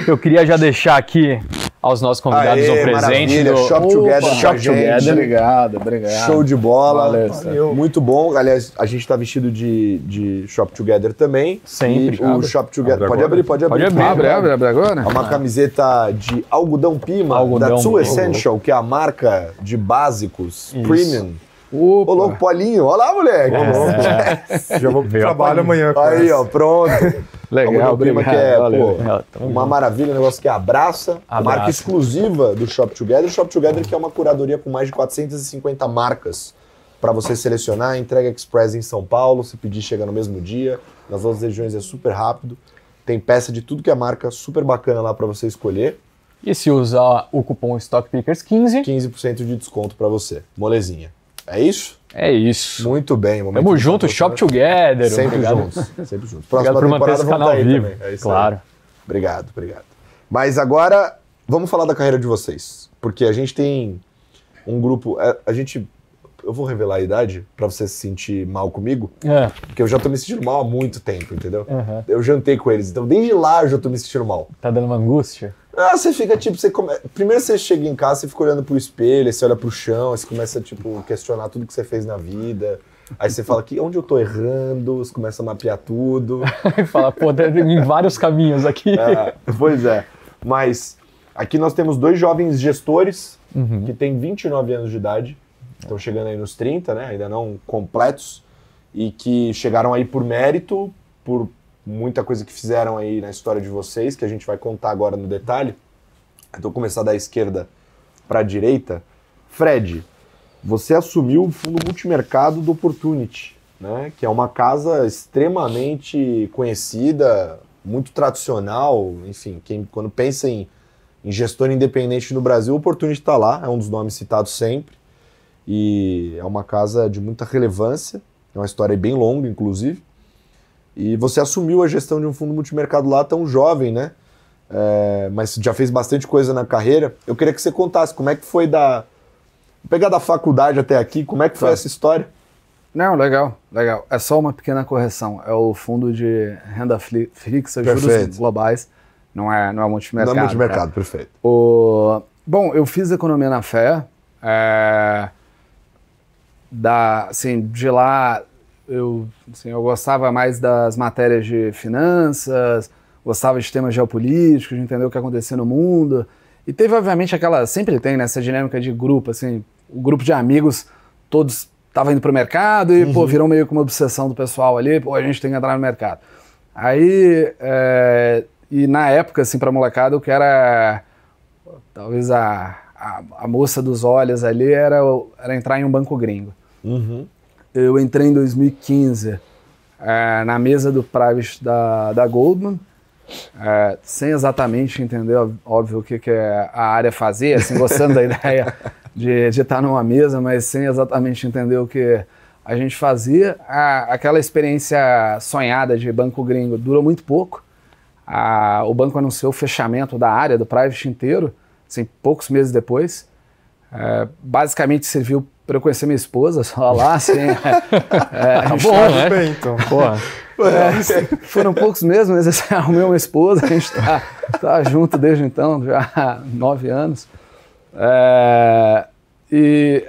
Eu queria já deixar aqui aos nossos convidados um presente do Shop Together. Shop Together. Obrigado. Show de bola. Valeu. Muito bom. Aliás, a gente tá vestido de Shop Together também. Sempre. E o Shop Together. Pode abrir. Pode abrir. Abre agora. É uma camiseta de algodão pima, Algodão da Tsu Pima. Essential, que é a marca de básicos Isso. premium. Opa. Ô, louco, Polinho. Olha lá, moleque. Já vou pro Veio a trabalho amanhã. com Aí, essa. ó, pronto. Legal, Algodão Pima, obrigado. que é, Valeu. pô, uma maravilha, um negócio que abraça. Abraça. Marca exclusiva do Shop Together. O Shop Together, que é uma curadoria com mais de 450 marcas para você selecionar. Entrega express em São Paulo. Se pedir, chega no mesmo dia. Nas outras regiões é super rápido. Tem peça de tudo que é marca, super bacana lá para você escolher. E se usar o cupom StockPickers15, 15% de desconto para você. Molezinha. É isso? é isso. Muito bem. Tamo junto, Shop Together. Sempre Obrigado. juntos. Sempre juntos. Obrigado por manter esse canal vivo. É isso Claro. aí. Obrigado. Mas agora, vamos falar da carreira de vocês. Porque a gente tem um grupo... Eu vou revelar a idade pra você se sentir mal comigo, É. porque eu já tô me sentindo mal há muito tempo, entendeu? Uhum. Eu jantei com eles, então desde lá eu já tô me sentindo mal. Tá dando uma angústia? Você fica tipo, primeiro você chega em casa, você fica olhando pro espelho, aí você olha pro chão, aí você começa tipo questionar tudo que você fez na vida. Aí você fala que onde eu tô errando, você começa a mapear tudo. E fala, pô, tem vários caminhos aqui. Pois é. Mas aqui nós temos dois jovens gestores que têm 29 anos de idade, estão chegando aí nos 30, né? Ainda não completos, e que chegaram aí por mérito, por muita coisa que fizeram aí na história de vocês, que a gente vai contar agora no detalhe. Então, vou começar da esquerda para a direita. Fred, você assumiu o fundo multimercado do Opportunity, né? Que é uma casa extremamente conhecida, muito tradicional. Enfim, quando pensa em gestor independente no Brasil, o Opportunity está lá, é um dos nomes citados sempre. E é uma casa de muita relevância, é uma história bem longa, inclusive. E você assumiu a gestão de um fundo multimercado lá tão jovem, né? Mas já fez bastante coisa na carreira. Eu queria que você contasse como é que foi pegar da faculdade até aqui, como é que foi essa história? Não, legal. É só uma pequena correção. É o fundo de renda fixa, juros globais, não é multimercado. Não é multimercado, perfeito. Bom, eu fiz economia na FE. De lá eu gostava mais das matérias de finanças, gostava de temas geopolíticos, de entender o que acontecia no mundo. E teve, obviamente, sempre tem, né, essa dinâmica de grupo, assim, o grupo de amigos, todos estavam indo pro mercado e, virou meio que uma obsessão do pessoal ali, a gente tem que entrar no mercado. Aí, e na época, assim, pra molecada, o que era, talvez a moça dos olhos ali era entrar em um banco gringo. Eu entrei em 2015 na mesa do private da Goldman, sem exatamente entender, óbvio, o que a área fazia, assim, gostando da ideia de estar numa mesa, mas sem exatamente entender o que a gente fazia. Aquela experiência sonhada de banco gringo durou muito pouco. O banco anunciou o fechamento da área do private inteiro, assim, poucos meses depois. Basicamente serviu para eu conhecer minha esposa só lá, assim. Bom, né? Bem, então. Porra. Foram poucos meses, mas assim, arrumei uma esposa, a gente tá junto desde então, já há 9 anos. E,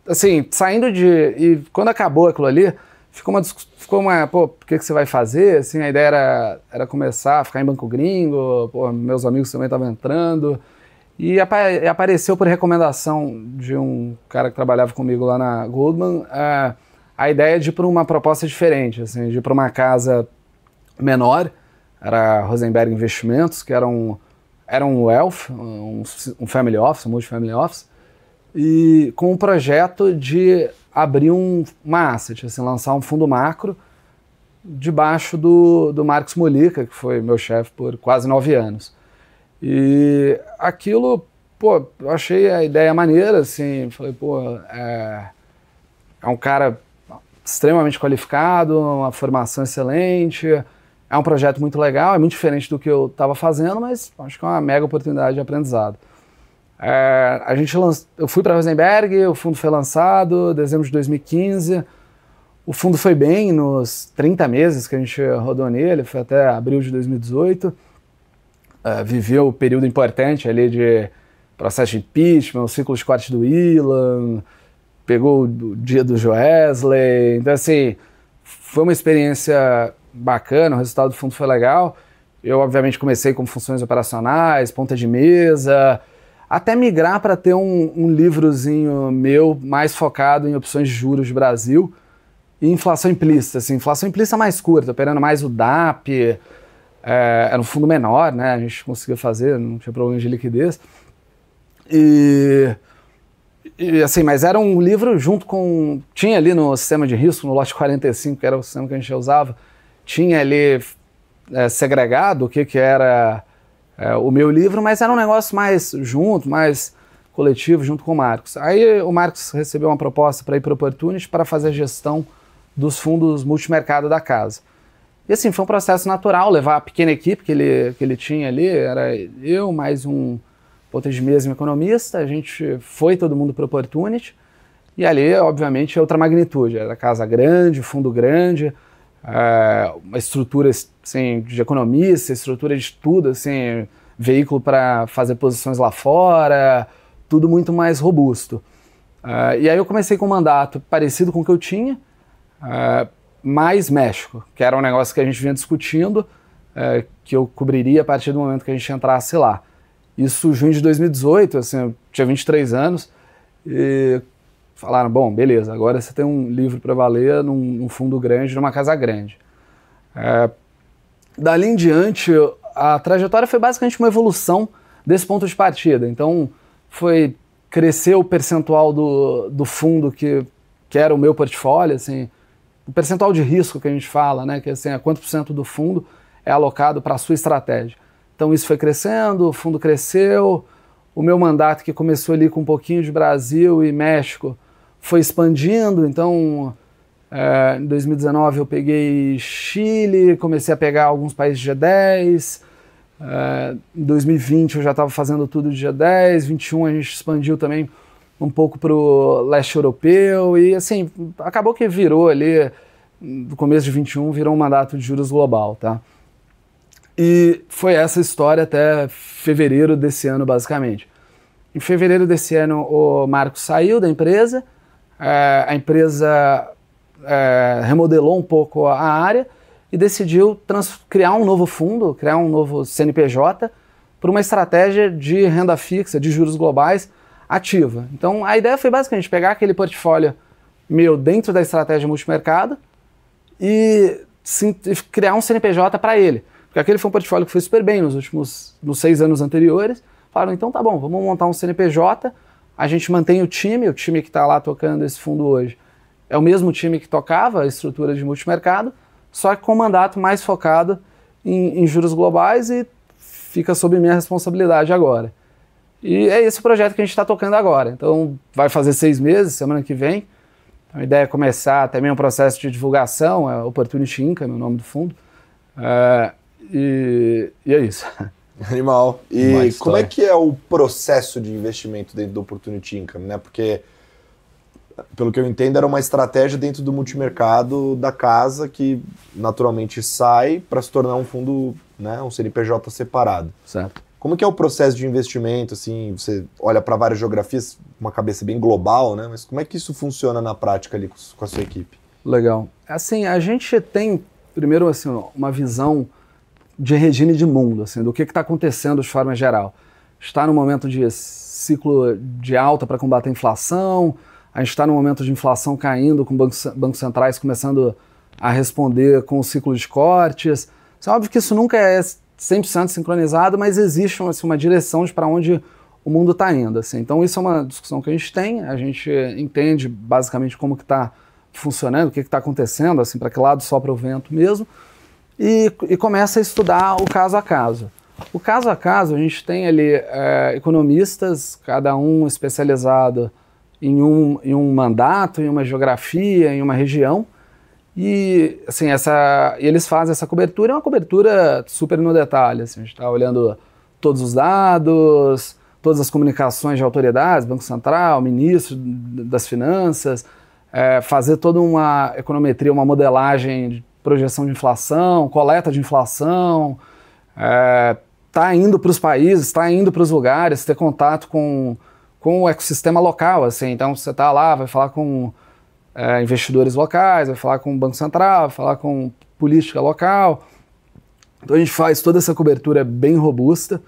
assim, saindo e quando acabou aquilo ali, ficou uma pô, o que você vai fazer? Assim, a ideia era começar a ficar em banco gringo, pô, meus amigos também estavam entrando. E apareceu por recomendação de um cara que trabalhava comigo lá na Goldman, a ideia de ir para uma proposta diferente, assim, de ir para uma casa menor, era a Rosenberg Investimentos, que era um wealth, um family office, um multifamily office, e com um projeto de abrir uma asset, assim, lançar um fundo macro debaixo do Marcos Molica, que foi meu chefe por quase 9 anos. E aquilo, pô, eu achei a ideia maneira, assim, falei, pô, é um cara extremamente qualificado, uma formação excelente, é um projeto muito legal, é muito diferente do que eu estava fazendo, mas acho que é uma mega oportunidade de aprendizado. Eu fui para Rosenberg, o fundo foi lançado em dezembro de 2015, o fundo foi bem nos 30 meses que a gente rodou nele, foi até abril de 2018, viveu o período importante ali de processo de impeachment, o ciclo de corte do Ilan, pegou o dia do Joesley, então assim, foi uma experiência bacana, o resultado do fundo foi legal. Eu obviamente comecei com funções operacionais, ponta de mesa, até migrar para ter um livrozinho meu mais focado em opções de juros de Brasil e inflação implícita, assim, inflação implícita mais curta, operando mais o DAP, era um fundo menor, né, a gente conseguia fazer, não tinha problema de liquidez. E assim, mas era um livro junto com... Tinha ali no sistema de risco, no lote 45, que era o sistema que a gente usava, tinha ali segregado o que era o meu livro, mas era um negócio mais junto, mais coletivo, junto com o Marcos. Aí o Marcos recebeu uma proposta para ir para o Opportunity para fazer a gestão dos fundos multimercado da casa. E assim, foi um processo natural, levar a pequena equipe que ele tinha ali, era eu mais um ponta de mesa e um economista, a gente foi todo mundo para o Opportunity, e ali, obviamente, é outra magnitude, era casa grande, fundo grande, uma estrutura assim, de economista, estrutura de tudo, assim, veículo para fazer posições lá fora, tudo muito mais robusto. E aí eu comecei com um mandato parecido com o que eu tinha, mais México, que era um negócio que a gente vinha discutindo, que eu cobriria a partir do momento que a gente entrasse lá. Isso junho de 2018, assim, eu tinha 23 anos, e falaram, bom, beleza, agora você tem um livro para valer num fundo grande, numa casa grande. Dali em diante, a trajetória foi basicamente uma evolução desse ponto de partida. Então, foi crescer o percentual do fundo que era o meu portfólio, assim, o percentual de risco que a gente fala, né, que assim, quanto por cento do fundo é alocado para a sua estratégia. Então isso foi crescendo, o fundo cresceu, o meu mandato que começou ali com um pouquinho de Brasil e México foi expandindo, então em 2019 eu peguei Chile, comecei a pegar alguns países de G10, em 2020 eu já estava fazendo tudo de G10, 2021 a gente expandiu também um pouco para o leste europeu e assim, acabou que virou ali, no começo de 21, virou um mandato de juros global, tá? E foi essa história até fevereiro desse ano, basicamente. Em fevereiro desse ano, o Marcos saiu da empresa, a empresa remodelou um pouco a área e decidiu criar um novo fundo, criar um novo CNPJ para uma estratégia de renda fixa, de juros globais, ativa. Então, a ideia foi basicamente pegar aquele portfólio meu dentro da estratégia multimercado e criar um CNPJ para ele. Porque aquele foi um portfólio que foi super bem nos 6 anos anteriores. Falaram, então tá bom, vamos montar um CNPJ, a gente mantém o time que está lá tocando esse fundo hoje é o mesmo time que tocava a estrutura de multimercado, só que com um mandato mais focado em juros globais e fica sob minha responsabilidade agora. E é esse o projeto que a gente está tocando agora. Então vai fazer 6 meses, semana que vem, A ideia é começar também um processo de divulgação, é Opportunity Income, o nome do fundo. E é isso. Animal. E como é que é o processo de investimento dentro do Opportunity Income, né? Porque, pelo que eu entendo, era uma estratégia dentro do multimercado da casa que naturalmente sai para se tornar um fundo, né, um CNPJ separado. Certo. Como que é o processo de investimento? Assim, você olha para várias geografias, uma cabeça bem global, né? Mas como é que isso funciona na prática ali com a sua equipe? Legal. Assim, a gente tem, primeiro, assim, uma visão de regime de mundo, assim, do que está acontecendo de forma geral. Está no momento de ciclo de alta para combater a inflação, a gente está no momento de inflação caindo, com bancos centrais começando a responder com o ciclo de cortes. É óbvio que isso nunca é 100% sincronizado, mas existe assim, uma direção de para onde o mundo está indo. Assim. Então isso é uma discussão que a gente entende basicamente como que está funcionando, o que está acontecendo, assim, para que lado sopra o vento mesmo, e começa a estudar o caso a caso. O caso a caso, a gente tem ali economistas, cada um especializado em um mandato, em uma geografia, em uma região, e assim, eles fazem essa cobertura, é uma cobertura super no detalhe, assim, a gente está olhando todos os dados, todas as comunicações de autoridades, Banco Central, Ministro das Finanças, fazer toda uma econometria, uma modelagem de projeção de inflação, coleta de inflação, tá indo para os países, está indo para os lugares, ter contato com o ecossistema local, assim, então você está lá, vai falar com investidores locais, vai falar com o Banco Central, vai falar com política local. Então a gente faz toda essa cobertura bem robusta.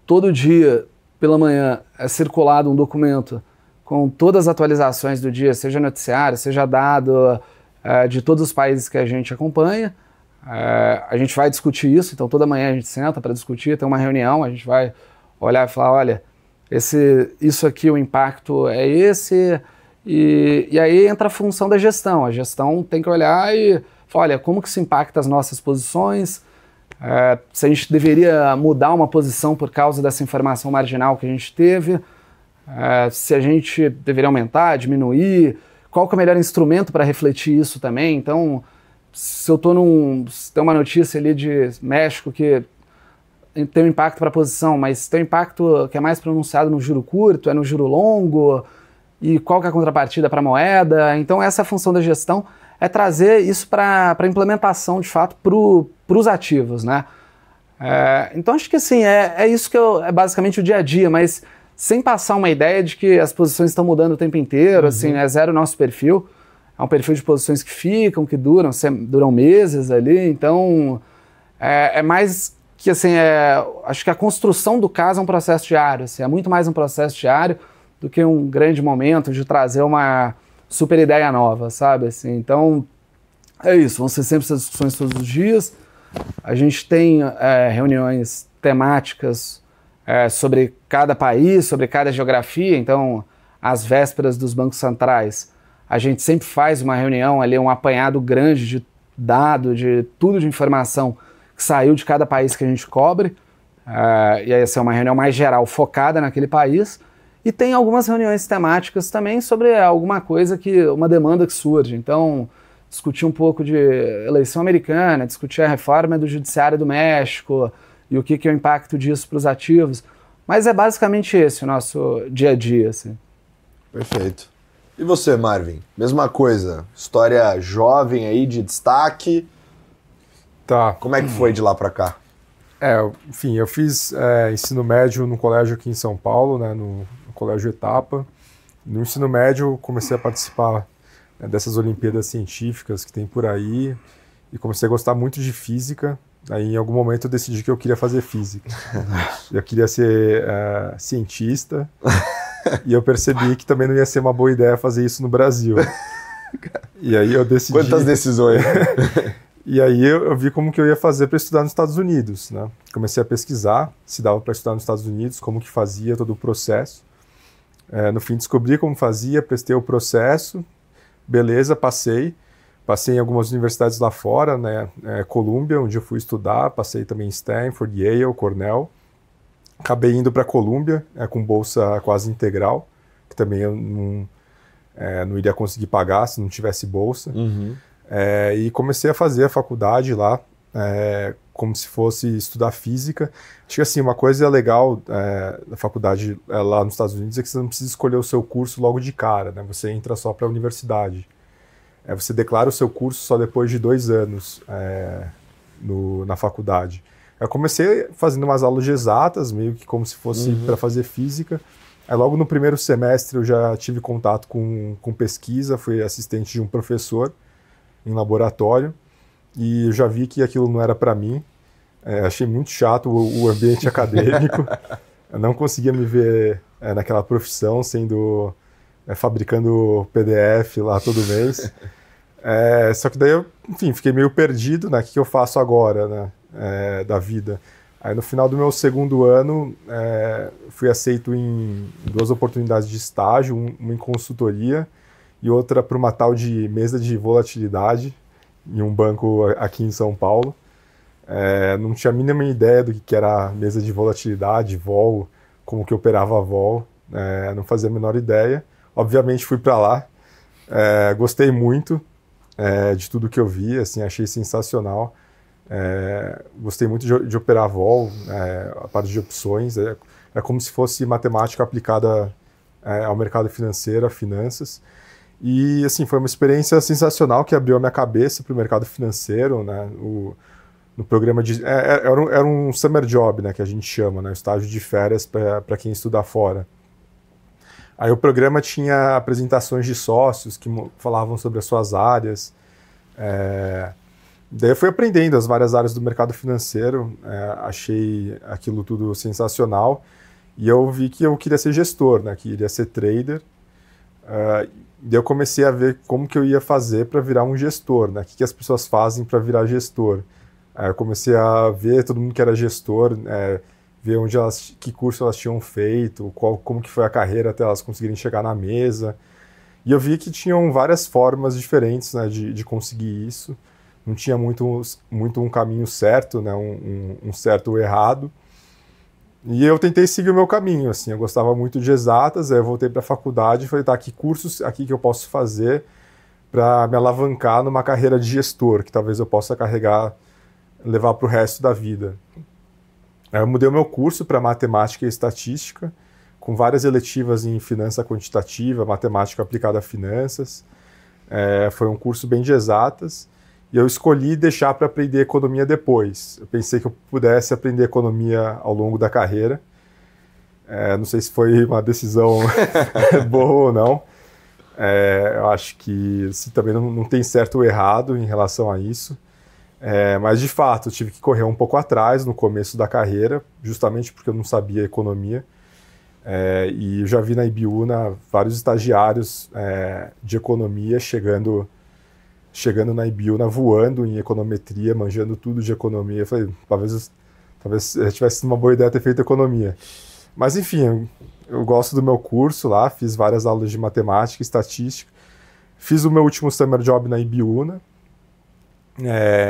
Todo dia, pela manhã, é circulado um documento com todas as atualizações do dia, seja noticiário, seja dado de todos os países que a gente acompanha. A gente vai discutir isso, então toda manhã a gente senta para discutir, tem uma reunião, a gente vai olhar e falar, olha, isso aqui, o impacto é esse, e aí entra a função da gestão. A gestão tem que olhar e falar, olha, como que isso impacta as nossas posições, se a gente deveria mudar uma posição por causa dessa informação marginal que a gente teve, se a gente deveria aumentar, diminuir, qual que é o melhor instrumento para refletir isso também. Então, se eu estou se tem uma notícia ali de México que tem um impacto para a posição, mas tem um impacto que é mais pronunciado no juro curto, é no juro longo, e qual que é a contrapartida para a moeda. Então essa é a função da gestão, é trazer isso para a implementação de fato para os ativos, né? Então acho que assim, é isso que é basicamente o dia a dia, mas sem passar uma ideia de que as posições estão mudando o tempo inteiro, assim, é zero o nosso perfil. É um perfil de posições que ficam, que duram meses ali, então é mais que assim, acho que a construção do caso é um processo diário, assim, é muito mais um processo diário do que um grande momento de trazer uma super ideia nova, sabe? Assim, então, é isso, vão ser sempre essas discussões todos os dias. A gente tem reuniões temáticas sobre cada país, sobre cada geografia, então, às vésperas dos bancos centrais, a gente sempre faz uma reunião ali, um apanhado grande de dado, de tudo de informação que saiu de cada país que a gente cobre, e aí essa é uma reunião mais geral, focada naquele país, e tem algumas reuniões temáticas também sobre alguma coisa uma demanda que surge. Então, discutir um pouco de eleição americana, discutir a reforma do judiciário do México e o que é o impacto disso para os ativos. Mas é basicamente esse o nosso dia a dia, assim. Perfeito. E você, Marvin? Mesma coisa, história jovem aí de destaque. Tá. Como é que foi de lá para cá? Enfim, eu fiz ensino médio no colégio aqui em São Paulo, né, no Colégio Etapa. No ensino médio, comecei a participar dessas Olimpíadas Científicas que tem por aí e comecei a gostar muito de física. Aí, em algum momento, eu decidi que eu queria fazer física. Eu queria ser cientista e eu percebi que também não ia ser uma boa ideia fazer isso no Brasil. E aí eu decidi... Quantas decisões? E aí eu vi como que eu ia fazer para estudar nos Estados Unidos, né? Comecei a pesquisar se dava para estudar nos Estados Unidos, como que fazia todo o processo. No fim descobri como fazia, prestei o processo, beleza, passei. Passei em algumas universidades lá fora, né? Columbia, onde eu fui estudar, passei também em Stanford, Yale, Cornell. Acabei indo para Columbia, com bolsa quase integral, que também eu não iria conseguir pagar se não tivesse bolsa. Uhum. E comecei a fazer a faculdade lá, como se fosse estudar física. Acho que assim, uma coisa legal da faculdade lá nos Estados Unidos é que você não precisa escolher o seu curso logo de cara, né? Você entra só para a universidade. Você declara o seu curso só depois de 2 anos na faculdade. Eu comecei fazendo umas aulas de exatas, meio que como se fosse para fazer física. Aí logo no primeiro semestre eu já tive contato com pesquisa, fui assistente de um professor em laboratório, e eu já vi que aquilo não era para mim. Achei muito chato o ambiente acadêmico. Eu não conseguia me ver naquela profissão, fabricando PDF lá todo mês. Só que daí eu, enfim, fiquei meio perdido, né? O que eu faço agora, né? Da vida. Aí no final do meu segundo ano, fui aceito em 2 oportunidades de estágio, uma em consultoria e outra para uma tal de mesa de volatilidade em um banco aqui em São Paulo. Não tinha a mínima ideia do que era mesa de volatilidade, vol, como que operava a vol, não fazia a menor ideia. Obviamente fui para lá, gostei muito de tudo que eu vi, assim, achei sensacional. Gostei muito de operar vol, a parte de opções, é como se fosse matemática aplicada ao mercado financeiro, a finanças. E assim, foi uma experiência sensacional que abriu a minha cabeça para o mercado financeiro, né? No programa era um summer job, né, que a gente chama, né, estágio de férias para quem estuda fora. Aí o programa tinha apresentações de sócios que falavam sobre as suas áreas. Daí eu fui aprendendo as várias áreas do mercado financeiro, achei aquilo tudo sensacional, e eu vi que eu queria ser gestor, né, que iria ser trader. Daí eu comecei a ver como que eu ia fazer para virar um gestor, né, o que as pessoas fazem para virar gestor. Eu comecei a ver todo mundo que era gestor, ver que curso elas tinham feito, como que foi a carreira até elas conseguirem chegar na mesa. E eu vi que tinham várias formas diferentes, né, de conseguir isso. Não tinha muito um caminho certo, né, um certo ou errado. E eu tentei seguir o meu caminho, assim, eu gostava muito de exatas, aí eu voltei para a faculdade e falei, tá, que cursos aqui que eu posso fazer para me alavancar numa carreira de gestor, que talvez eu possa levar para o resto da vida. Aí eu mudei o meu curso para matemática e estatística, com várias eletivas em finança quantitativa, matemática aplicada a finanças. Foi um curso bem de exatas. E eu escolhi deixar para aprender economia depois. Eu pensei que eu pudesse aprender economia ao longo da carreira. Não sei se foi uma decisão boa ou não. Eu acho que também não tem certo ou errado em relação a isso. Mas, de fato, eu tive que correr um pouco atrás no começo da carreira, justamente porque eu não sabia economia. E eu já vi na Ibiúna vários estagiários de economia chegando na Ibiúna, voando em econometria, manjando tudo de economia. Eu falei, talvez tivesse sido uma boa ideia ter feito economia. Mas, enfim, eu gosto do meu curso lá, fiz várias aulas de matemática e estatística. Fiz o meu último summer job na Ibiúna.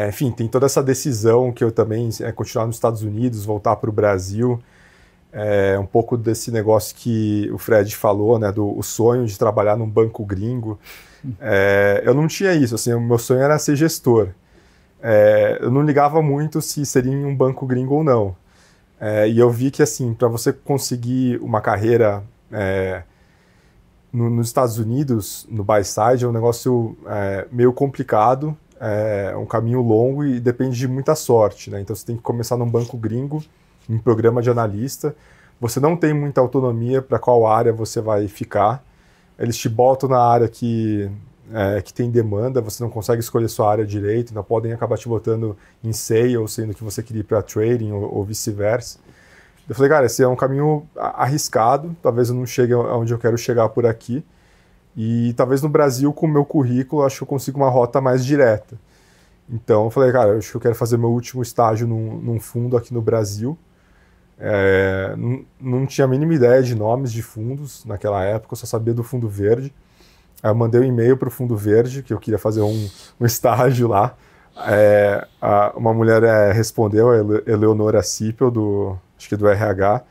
Enfim, tem toda essa decisão que eu também continuar nos Estados Unidos, voltar para o Brasil. Um pouco desse negócio que o Fred falou, né, o sonho de trabalhar num banco gringo. Eu não tinha isso, assim, o meu sonho era ser gestor. Eu não ligava muito se seria em um banco gringo ou não. E eu vi que, assim, para você conseguir uma carreira nos Estados Unidos, no buy-side, é um negócio meio complicado, um caminho longo e depende de muita sorte, né? Então você tem que começar num banco gringo, em programa de analista. Você não tem muita autonomia para qual área você vai ficar. Eles te botam na área que tem demanda, você não consegue escolher sua área direito, ainda podem acabar te botando em sales, sendo que você queria ir para trading ou vice-versa. Eu falei, cara, esse é um caminho arriscado, talvez eu não chegue aonde eu quero chegar por aqui. E talvez no Brasil, com o meu currículo, acho que eu consigo uma rota mais direta. Então eu falei, cara, eu acho que eu quero fazer meu último estágio num fundo aqui no Brasil. Não tinha a mínima ideia de nomes de fundos naquela época, eu só sabia do Fundo Verde. Aí eu mandei um e-mail para o Fundo Verde, que eu queria fazer um estágio lá. Uma mulher respondeu, a Eleonora Cipel, acho que do RH.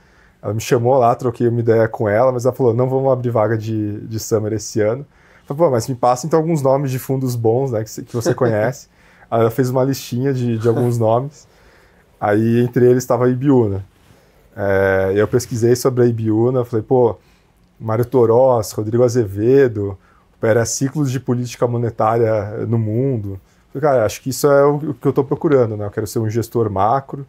Ela me chamou lá, troquei uma ideia com ela, mas ela falou, não vamos abrir vaga de summer esse ano. Pô, mas me passa então alguns nomes de fundos bons, né, que você conhece. Aí ela fez uma listinha de alguns nomes. Aí entre eles estava a Ibiúna. Eu pesquisei sobre a Ibiúna, falei, pô, Mário Torós, Rodrigo Azevedo, era ciclos de política monetária no mundo. Falei, cara, acho que isso é o que eu estou procurando, né? Eu quero ser um gestor macro,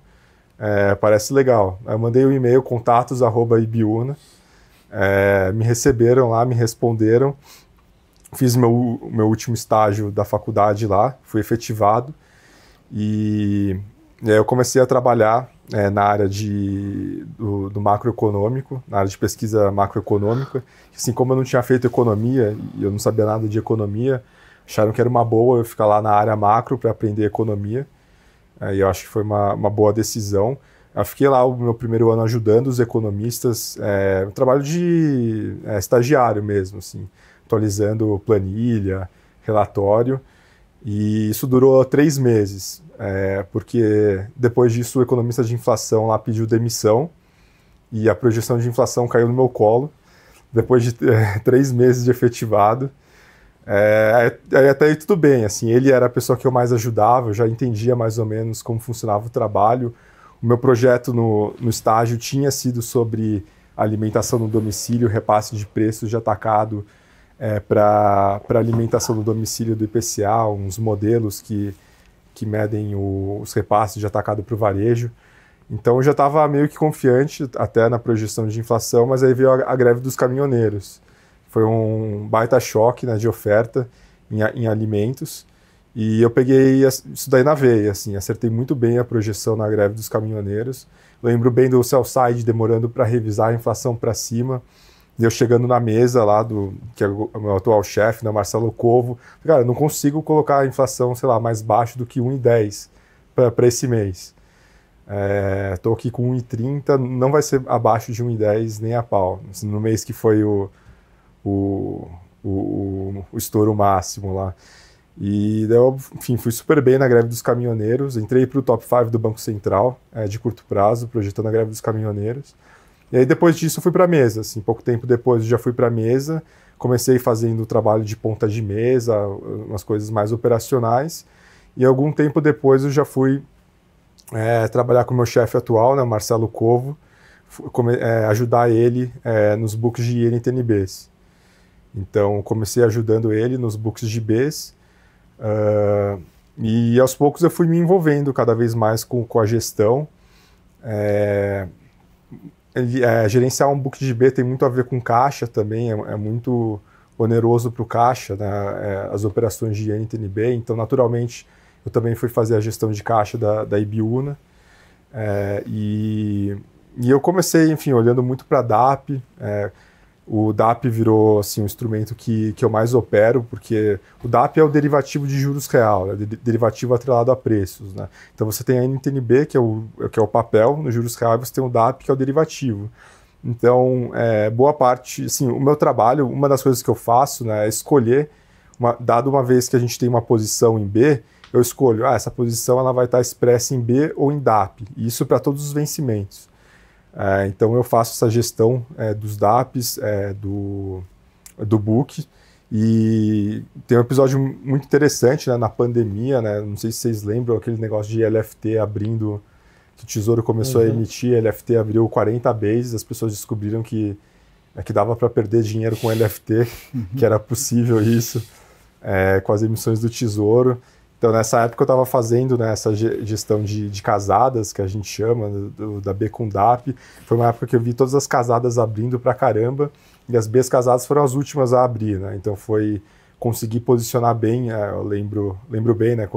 parece legal. Aí eu mandei um e-mail, contatos@ibiúna, me receberam lá, me responderam, fiz meu último estágio da faculdade lá, fui efetivado, e aí eu comecei a trabalhar na área do macroeconômico, na área de pesquisa macroeconômica. Assim, como eu não tinha feito economia e eu não sabia nada de economia, acharam que era uma boa eu ficar lá na área macro para aprender economia. E eu acho que foi uma boa decisão. Eu fiquei lá o meu primeiro ano ajudando os economistas, um trabalho de estagiário mesmo, assim, atualizando planilha, relatório. E isso durou 3 meses, porque depois disso o economista de inflação lá pediu demissão e a projeção de inflação caiu no meu colo, depois de 3 meses de efetivado. Aí até aí tudo bem, assim, ele era a pessoa que eu mais ajudava, eu já entendia mais ou menos como funcionava o trabalho. O meu projeto no estágio tinha sido sobre alimentação no domicílio, repasse de preços de atacado, para alimentação do domicílio do IPCA, uns modelos que medem os repasses de atacado para o varejo. Então eu já estava meio que confiante até na projeção de inflação, mas aí veio a greve dos caminhoneiros. Foi um baita choque, né, de oferta em alimentos, e eu peguei isso daí na veia, assim, acertei muito bem a projeção na greve dos caminhoneiros. Lembro bem do sell-side demorando para revisar a inflação para cima, e eu chegando na mesa lá que é o meu atual chefe, né, Marcelo Covo, cara, eu não consigo colocar a inflação, sei lá, mais baixo do que 1,10 para esse mês. Estou aqui com 1,30, não vai ser abaixo de 1,10 nem a pau. Assim, no mês que foi o estouro máximo lá. E daí eu, enfim, fui super bem na greve dos caminhoneiros, entrei para o top 5 do Banco Central, de curto prazo, projetando a greve dos caminhoneiros. E aí depois disso eu fui para a mesa, assim, pouco tempo depois eu já fui para a mesa, comecei fazendo o trabalho de ponta de mesa, umas coisas mais operacionais, e algum tempo depois eu já fui trabalhar com o meu chefe atual, né, o Marcelo Covo, ajudar ele nos books de INTNBs. Então comecei ajudando ele nos books de Bs, e aos poucos eu fui me envolvendo cada vez mais com a gestão. Gerenciar um book de B tem muito a ver com caixa também, é muito oneroso para o caixa, né, as operações de INTNB, então naturalmente eu também fui fazer a gestão de caixa da Ibiúna, e eu comecei, enfim, olhando muito para a DAP. O DAP virou assim, um instrumento que eu mais opero, porque o DAP é o derivativo de juros real, né, derivativo atrelado a preços, né? Então você tem a NTNB, que é o papel no juros real, e você tem o DAP, que é o derivativo. Então, boa parte, assim, o meu trabalho, uma das coisas que eu faço, né, é escolher, dado uma vez que a gente tem uma posição em B, eu escolho, essa posição ela vai estar expressa em B ou em DAP, e isso para todos os vencimentos. Então eu faço essa gestão dos DAPs, do book, e tem um episódio muito interessante, né, na pandemia, né, não sei se vocês lembram aquele negócio de LFT abrindo, que o Tesouro começou a emitir, LFT abriu 40 bases, as pessoas descobriram que dava para perder dinheiro com LFT, que era possível isso, com as emissões do Tesouro. Então, nessa época eu estava fazendo, né, essa gestão de casadas, que a gente chama, da B com DAP. Foi uma época que eu vi todas as casadas abrindo pra caramba, e as Bs casadas foram as últimas a abrir, né? Então foi conseguir posicionar bem, eu lembro bem, né,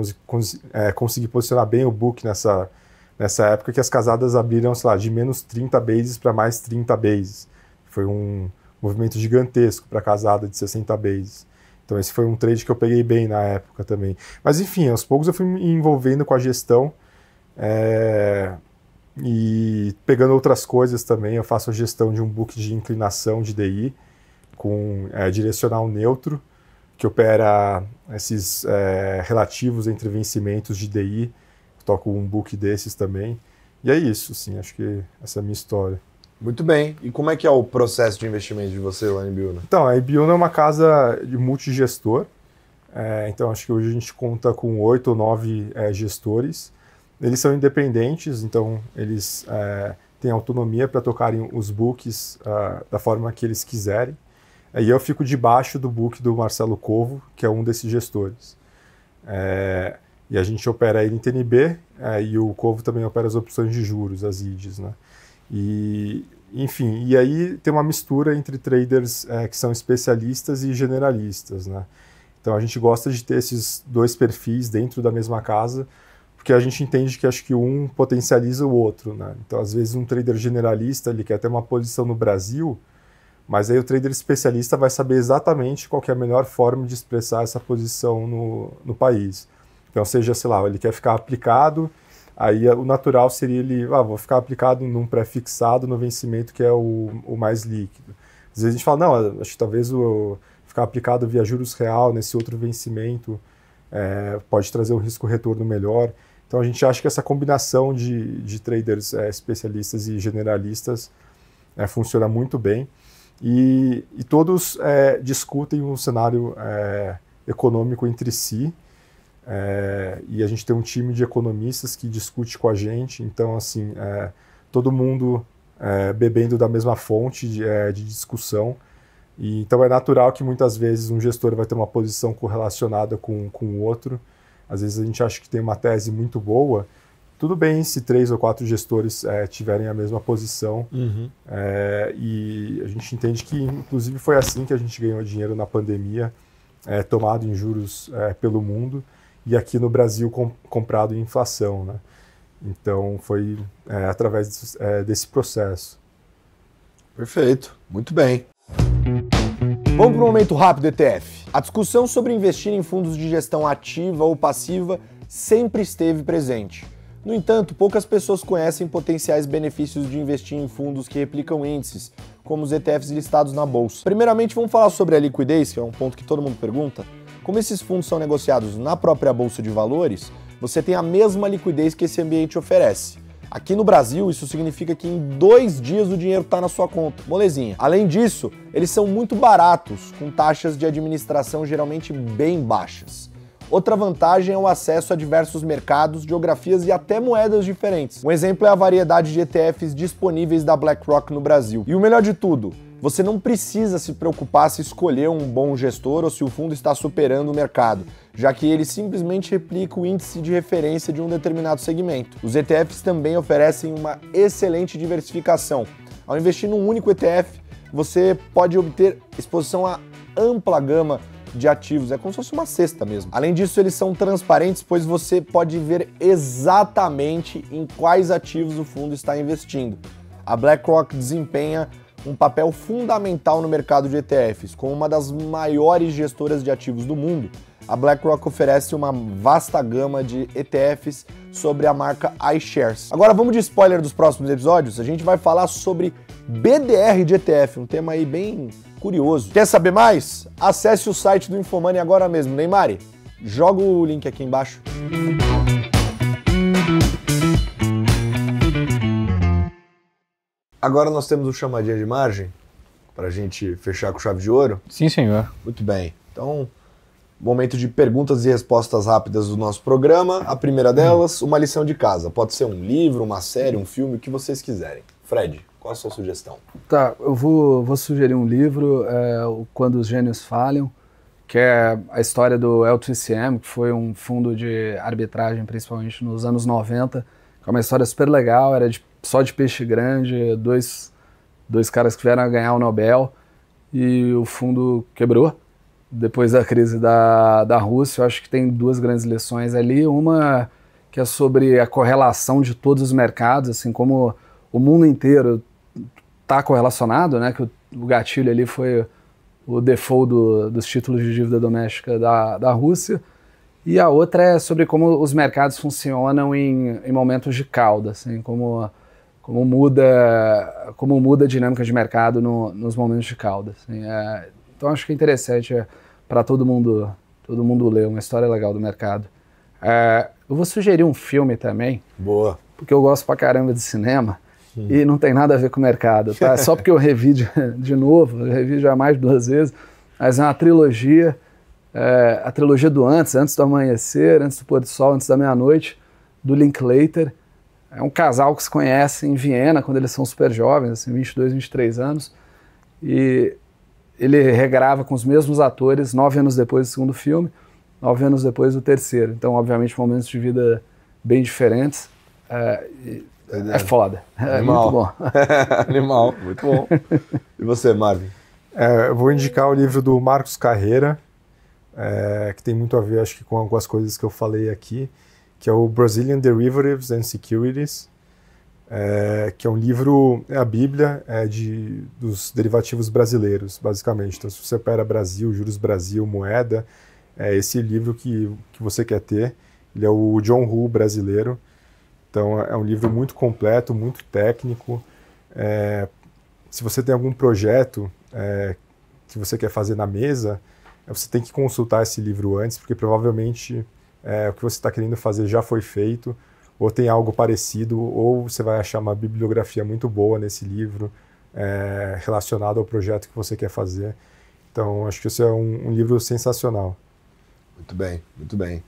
conseguir posicionar bem o book nessa época que as casadas abriram, sei lá, de menos 30 bases para mais 30 bases. Foi um movimento gigantesco para casada de 60 bases. Então esse foi um trade que eu peguei bem na época também. Mas enfim, aos poucos eu fui me envolvendo com a gestão e pegando outras coisas também. Eu faço a gestão de um book de inclinação de DI com direcional neutro, que opera esses relativos entre vencimentos de DI. Eu toco um book desses também. E é isso, assim, acho que essa é a minha história. Muito bem. E como é que é o processo de investimento de você lá em Ibiúna? Então, a Ibiúna é uma casa de multigestor. Então, acho que hoje a gente conta com 8 ou 9 gestores. Eles são independentes, então eles têm autonomia para tocarem os books da forma que eles quiserem. E eu fico debaixo do book do Marcelo Covo, que é um desses gestores. E a gente opera ele em TNB, e o Covo também opera as opções de juros, as IDs, né? Enfim, e aí tem uma mistura entre traders que são especialistas e generalistas, né? Então a gente gosta de ter esses dois perfis dentro da mesma casa, porque a gente entende que acho que um potencializa o outro, né? Então às vezes um trader generalista ele quer ter uma posição no Brasil, mas aí o trader especialista vai saber exatamente qual que é a melhor forma de expressar essa posição no país. Então seja, sei lá, ele quer ficar aplicado, aí o natural seria ele, vou ficar aplicado num pré-fixado no vencimento que é o mais líquido. Às vezes a gente fala, não, acho que talvez ficar aplicado via juros real nesse outro vencimento pode trazer um risco-retorno melhor. Então a gente acha que essa combinação de traders especialistas e generalistas funciona muito bem. E todos discutem um cenário econômico entre si. E a gente tem um time de economistas que discute com a gente. Então, assim, todo mundo bebendo da mesma fonte de discussão. E, então é natural que muitas vezes um gestor vai ter uma posição correlacionada com o outro. Às vezes a gente acha que tem uma tese muito boa. Tudo bem se 3 ou 4 gestores tiverem a mesma posição. Uhum. E a gente entende que, inclusive, foi assim que a gente ganhou dinheiro na pandemia, tomado em juros pelo mundo, e aqui no Brasil comprado em inflação, né? Então foi através desse processo. Perfeito, muito bem. Vamos para um momento rápido, ETF. A discussão sobre investir em fundos de gestão ativa ou passiva sempre esteve presente. No entanto, poucas pessoas conhecem potenciais benefícios de investir em fundos que replicam índices, como os ETFs listados na bolsa. Primeiramente, vamos falar sobre a liquidez, que é um ponto que todo mundo pergunta. Como esses fundos são negociados na própria bolsa de valores, você tem a mesma liquidez que esse ambiente oferece. Aqui no Brasil, isso significa que em 2 dias o dinheiro está na sua conta, molezinha. Além disso, eles são muito baratos, com taxas de administração geralmente bem baixas. Outra vantagem é o acesso a diversos mercados, geografias e até moedas diferentes. Um exemplo é a variedade de ETFs disponíveis da BlackRock no Brasil. E o melhor de tudo, você não precisa se preocupar se escolher um bom gestor ou se o fundo está superando o mercado, já que ele simplesmente replica o índice de referência de um determinado segmento. Os ETFs também oferecem uma excelente diversificação. Ao investir num único ETF, você pode obter exposição a ampla gama de ativos, é como se fosse uma cesta mesmo. Além disso, eles são transparentes, pois você pode ver exatamente em quais ativos o fundo está investindo. A BlackRock desempenha um papel fundamental no mercado de ETFs. Como uma das maiores gestoras de ativos do mundo, a BlackRock oferece uma vasta gama de ETFs sobre a marca iShares. Agora vamos de spoiler dos próximos episódios. A gente vai falar sobre BDR de ETF, um tema aí bem curioso. Quer saber mais? Acesse o site do Infomoney agora mesmo. Neymar, joga o link aqui embaixo. Agora nós temos o chamadinha de margem para a gente fechar com chave de ouro. Sim, senhor. Muito bem. Então, momento de perguntas e respostas rápidas do nosso programa. A primeira delas, uma lição de casa. Pode ser um livro, uma série, um filme, o que vocês quiserem. Fred, qual a sua sugestão? Tá, eu vou sugerir um livro, Quando os Gênios Falham, que é a história do LTCM, que foi um fundo de arbitragem, principalmente nos anos 90, que é uma história super legal, era só de peixe grande, dois caras que vieram a ganhar o Nobel, e o fundo quebrou. Depois da crise da Rússia, eu acho que tem 2 grandes lições ali. Uma que é sobre a correlação de todos os mercados, assim como o mundo inteiro está correlacionado, né? Que o gatilho ali foi o default dos títulos de dívida doméstica da Rússia. E a outra é sobre como os mercados funcionam em momentos de cauda, assim, como muda a dinâmica de mercado nos momentos de cauda. Assim, então acho que é interessante para todo mundo ler, uma história legal do mercado. Eu vou sugerir um filme também. Boa. Porque eu gosto pra caramba de cinema. e não tem nada a ver com o mercado, tá? Só porque eu revi de novo, eu revi já mais de 2 vezes, mas é uma trilogia, a trilogia do Antes do Amanhecer, Antes do Pôr do Sol, Antes da Meia-Noite, do Linklater. É um casal que se conhece em Viena, quando eles são super jovens, assim, 22, 23 anos, e ele regrava com os mesmos atores 9 anos depois do segundo filme, 9 anos depois do terceiro. Então, obviamente, momentos de vida bem diferentes. É foda. É muito bom. Animal, muito bom. E você, Marvin? Eu vou indicar o livro do Marcos Carreira, que tem muito a ver, acho que, com as coisas que eu falei aqui, que é o Brazilian Derivatives and Securities, que é um livro, a Bíblia dos derivativos brasileiros, basicamente. Então, se você opera Brasil, juros Brasil, moeda, esse livro que você quer ter. Ele é o John Hu brasileiro. Então, é um livro muito completo, muito técnico. Se você tem algum projeto que você quer fazer na mesa, você tem que consultar esse livro antes, porque provavelmente o que você está querendo fazer já foi feito, ou tem algo parecido, ou você vai achar uma bibliografia muito boa nesse livro relacionado ao projeto que você quer fazer. Então, acho que esse é um livro sensacional. Muito bem, muito bem.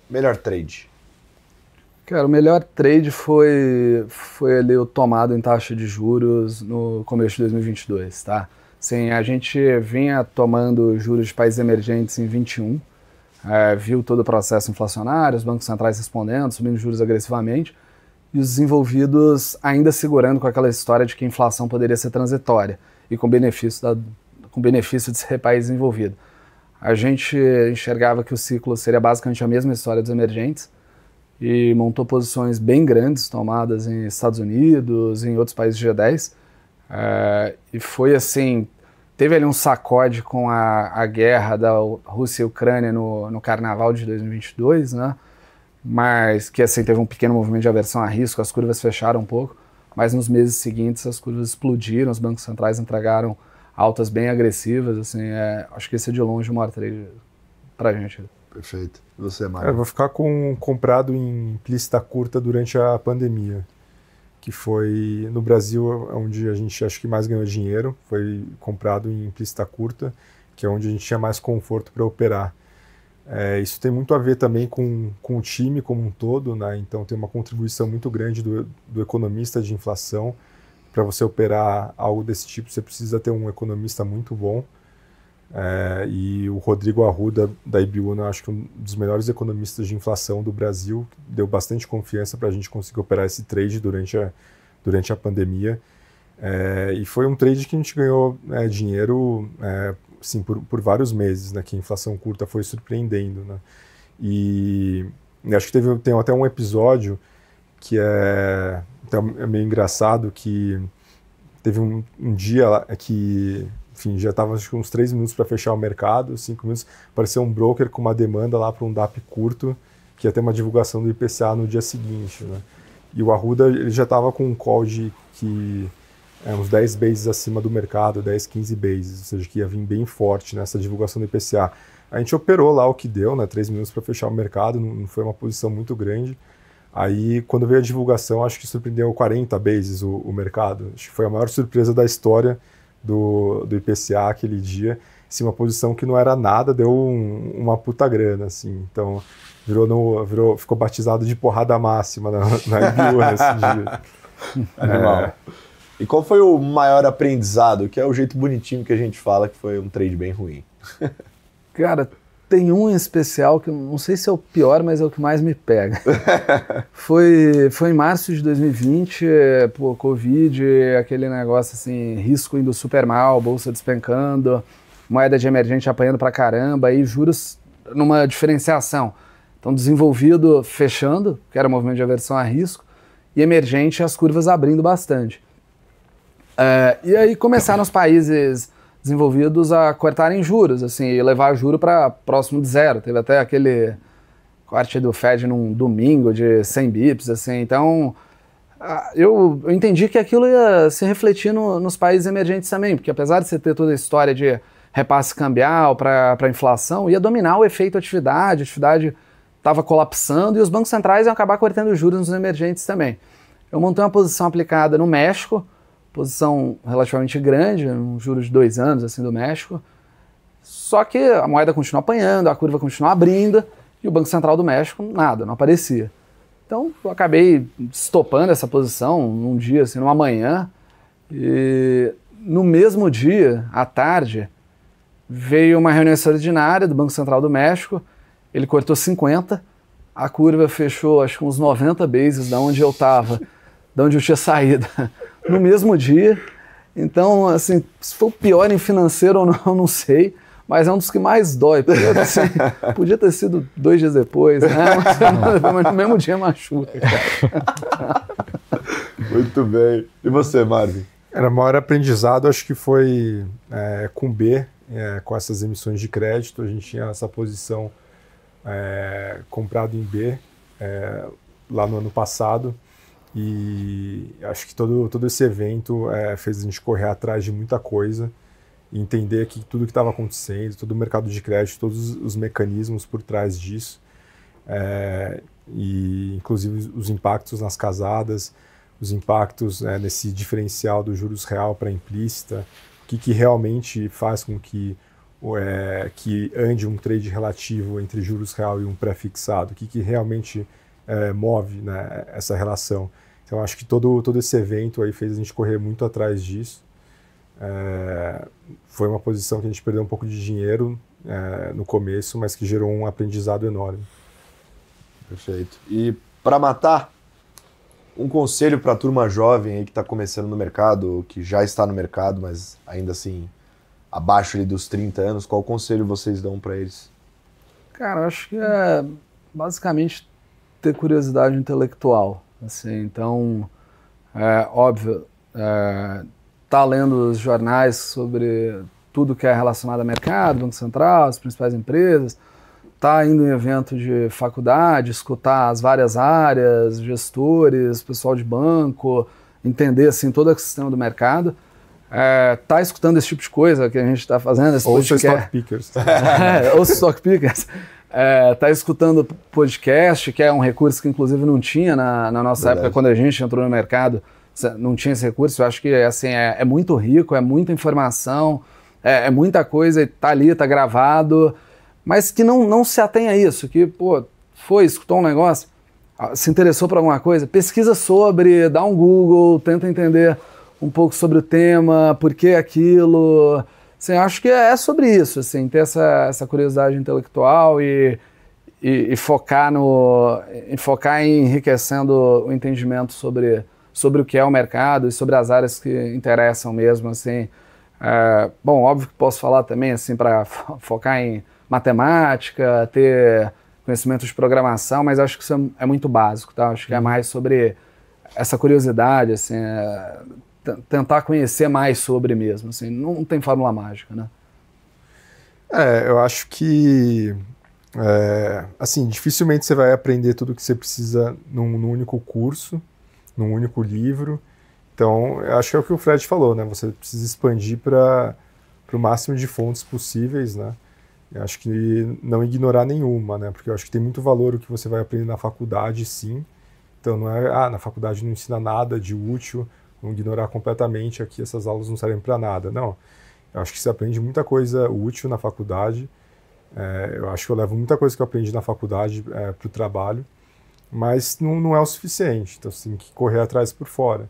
Melhor trade? Cara, o melhor trade foi ali o tomado em taxa de juros no começo de 2022, tá? Sim, a gente vinha tomando juros de países emergentes em 21, viu todo o processo inflacionário, os bancos centrais respondendo, subindo juros agressivamente, e os desenvolvidos ainda segurando com aquela história de que a inflação poderia ser transitória e com benefício de ser país desenvolvido. A gente enxergava que o ciclo seria basicamente a mesma história dos emergentes e montou posições bem grandes tomadas em Estados Unidos, em outros países G10, e foi assim, teve ali um sacode com a guerra da Rússia e Ucrânia no carnaval de 2022, né? Mas que assim teve um pequeno movimento de aversão a risco, as curvas fecharam um pouco, mas nos meses seguintes as curvas explodiram, os bancos centrais entregaram altas bem agressivas, assim, acho que esse é de longe o maior trade pra gente. Perfeito. E você, Mário? Eu vou ficar comprado em implícita curta durante a pandemia, que foi no Brasil onde a gente acho que mais ganhou dinheiro, foi comprado em implícita curta, que é onde a gente tinha mais conforto para operar. Isso tem muito a ver também com o time como um todo, né? Então tem uma contribuição muito grande do economista de inflação. Para você operar algo desse tipo, você precisa ter um economista muito bom. E o Rodrigo Arruda, da Ibiúna, acho que um dos melhores economistas de inflação do Brasil, deu bastante confiança para a gente conseguir operar esse trade durante a pandemia. E foi um trade que a gente ganhou dinheiro assim, por vários meses, né, que a inflação curta foi surpreendendo. Né? E acho que tem até um episódio que é meio engraçado, que teve um dia que, enfim, já estava uns 3 minutos para fechar o mercado, 5 minutos, apareceu um broker com uma demanda lá para um DAP curto, que ia ter uma divulgação do IPCA no dia seguinte, né? E o Arruda ele já estava com um call de uns 10 bases acima do mercado, 10, 15 bases, ou seja, que ia vir bem forte nessa divulgação do IPCA. A gente operou lá o que deu, né, 3 minutos para fechar o mercado, não foi uma posição muito grande. Aí, quando veio a divulgação, acho que surpreendeu 40 bases o mercado. Acho que foi a maior surpresa da história do IPCA aquele dia. Assim, uma posição que não era nada, deu uma puta grana, assim. Então, ficou batizado de porrada máxima na IBU nesse dia. Animal. E qual foi o maior aprendizado, que é o jeito bonitinho que a gente fala que foi um trade bem ruim? Cara, tem um em especial que eu não sei se é o pior, mas é o que mais me pega. Foi em março de 2020, Covid, aquele negócio assim, risco indo super mal, bolsa despencando, moeda de emergente apanhando pra caramba, e juros numa diferenciação. Então, desenvolvido fechando, que era o movimento de aversão a risco, e emergente as curvas abrindo bastante. E aí começaram os países desenvolvidos a cortarem juros, assim, e levar o juro para próximo de zero. Teve até aquele corte do Fed num domingo de 100 bips, assim. Então, eu entendi que aquilo ia se refletir nos países emergentes também, porque apesar de você ter toda a história de repasse cambial para a inflação, ia dominar o efeito atividade, a atividade estava colapsando e os bancos centrais iam acabar cortando juros nos emergentes também. eu montei uma posição aplicada no México, posição relativamente grande, um juros de 2 anos assim, do México, só que a moeda continua apanhando, a curva continua abrindo, e o Banco Central do México, nada, não aparecia. Então, eu acabei estopando essa posição num dia, assim, numa manhã, e no mesmo dia, à tarde, veio uma reunião extraordinária do Banco Central do México, ele cortou 50, a curva fechou acho que uns 90 bases da onde eu estava, da onde eu tinha saído, no mesmo dia. Então, assim, se foi o pior em financeiro ou não, eu não sei, mas é um dos que mais dói, porque assim, podia ter sido 2 dias depois, né? Uma semana depois, mas no mesmo dia machuca, cara. Muito bem. E você, Marvin? O maior aprendizado acho que foi com B, com essas emissões de crédito. A gente tinha essa posição comprado em B lá no ano passado, e acho que todo esse evento fez a gente correr atrás de muita coisa e entender que tudo que estava acontecendo, todo o mercado de crédito, todos os mecanismos por trás disso, e inclusive os impactos nas casadas, os impactos nesse diferencial do juros real para implícita, o que realmente faz com que ande um trade relativo entre juros real e um pré-fixado, o que realmente move, né, essa relação. Então acho que todo esse evento aí fez a gente correr muito atrás disso. Foi uma posição que a gente perdeu um pouco de dinheiro no começo, mas que gerou um aprendizado enorme. Perfeito. E para matar, um conselho para a turma jovem aí que está começando no mercado, que já está no mercado, mas ainda assim abaixo ali dos 30 anos, qual conselho vocês dão para eles? Cara, eu acho que é basicamente ter curiosidade intelectual. Assim, então, óbvio, tá lendo os jornais sobre tudo que é relacionado ao mercado, Banco Central, as principais empresas, tá indo em evento de faculdade, escutar as várias áreas, gestores, pessoal de banco, entender assim todo o sistema do mercado. Tá escutando esse tipo de coisa que a gente está fazendo. Ou os stock pickers. Ou os stock pickers. Tá escutando podcast, que é um recurso que inclusive não tinha na nossa época, quando a gente entrou no mercado, não tinha esse recurso. Eu acho que assim, é muito rico, é muita informação, é muita coisa, e tá ali, tá gravado, mas que não se atém a isso, que, escutou um negócio, se interessou por alguma coisa, pesquisa sobre, dá um Google, tenta entender um pouco sobre o tema, por que aquilo. Assim, acho que é sobre isso, assim, ter essa curiosidade intelectual e focar em enriquecendo o entendimento sobre o que é o mercado e sobre as áreas que interessam mesmo, assim. Bom, óbvio que posso falar também, assim, para focar em matemática, ter conhecimento de programação, mas acho que isso é muito básico, tá? Acho que é mais sobre essa curiosidade, assim, tentar conhecer mais sobre mesmo, assim, não tem fórmula mágica, né? Eu acho que, assim, dificilmente você vai aprender tudo o que você precisa num único curso, num único livro. Então, eu acho que é o que o Fred falou, né? Você precisa expandir para o máximo de fontes possíveis, né? Eu acho que não ignorar nenhuma, né? Porque eu acho que tem muito valor o que você vai aprender na faculdade, sim. Então, não é, na faculdade não ensina nada de útil, vamos ignorar completamente aqui, essas aulas não servem para nada. Não, eu acho que você aprende muita coisa útil na faculdade. Eu acho que eu levo muita coisa que eu aprendi na faculdade para o trabalho, mas não é o suficiente, então você tem que correr atrás por fora.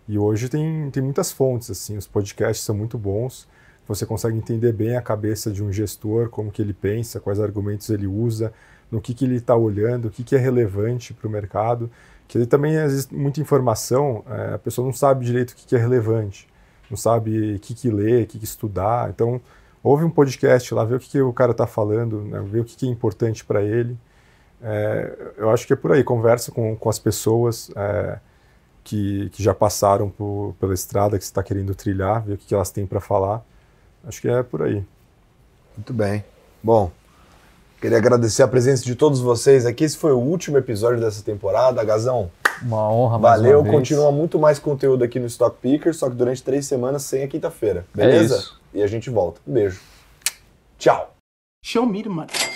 E hoje tem muitas fontes, assim, os podcasts são muito bons, você consegue entender bem a cabeça de um gestor, como que ele pensa, quais argumentos ele usa, no que ele está olhando, o que é relevante para o mercado, que ele também existe muita informação, a pessoa não sabe direito o que é relevante, não sabe o que ler, o que estudar, então ouve um podcast lá, vê o que o cara está falando, né, vê o que é importante para ele. Eu acho que é por aí, conversa com as pessoas que já passaram pela estrada que você está querendo trilhar, ver o que elas têm para falar. Acho que é por aí. Muito bem. Bom, queria agradecer a presença de todos vocês aqui. Esse foi o último episódio dessa temporada. Gazão, uma honra. Valeu, continua muito mais conteúdo aqui no Stock Pickers, só que durante 3 semanas sem a quinta-feira. Beleza? É isso. E a gente volta. Um beijo. Tchau. Show me the money.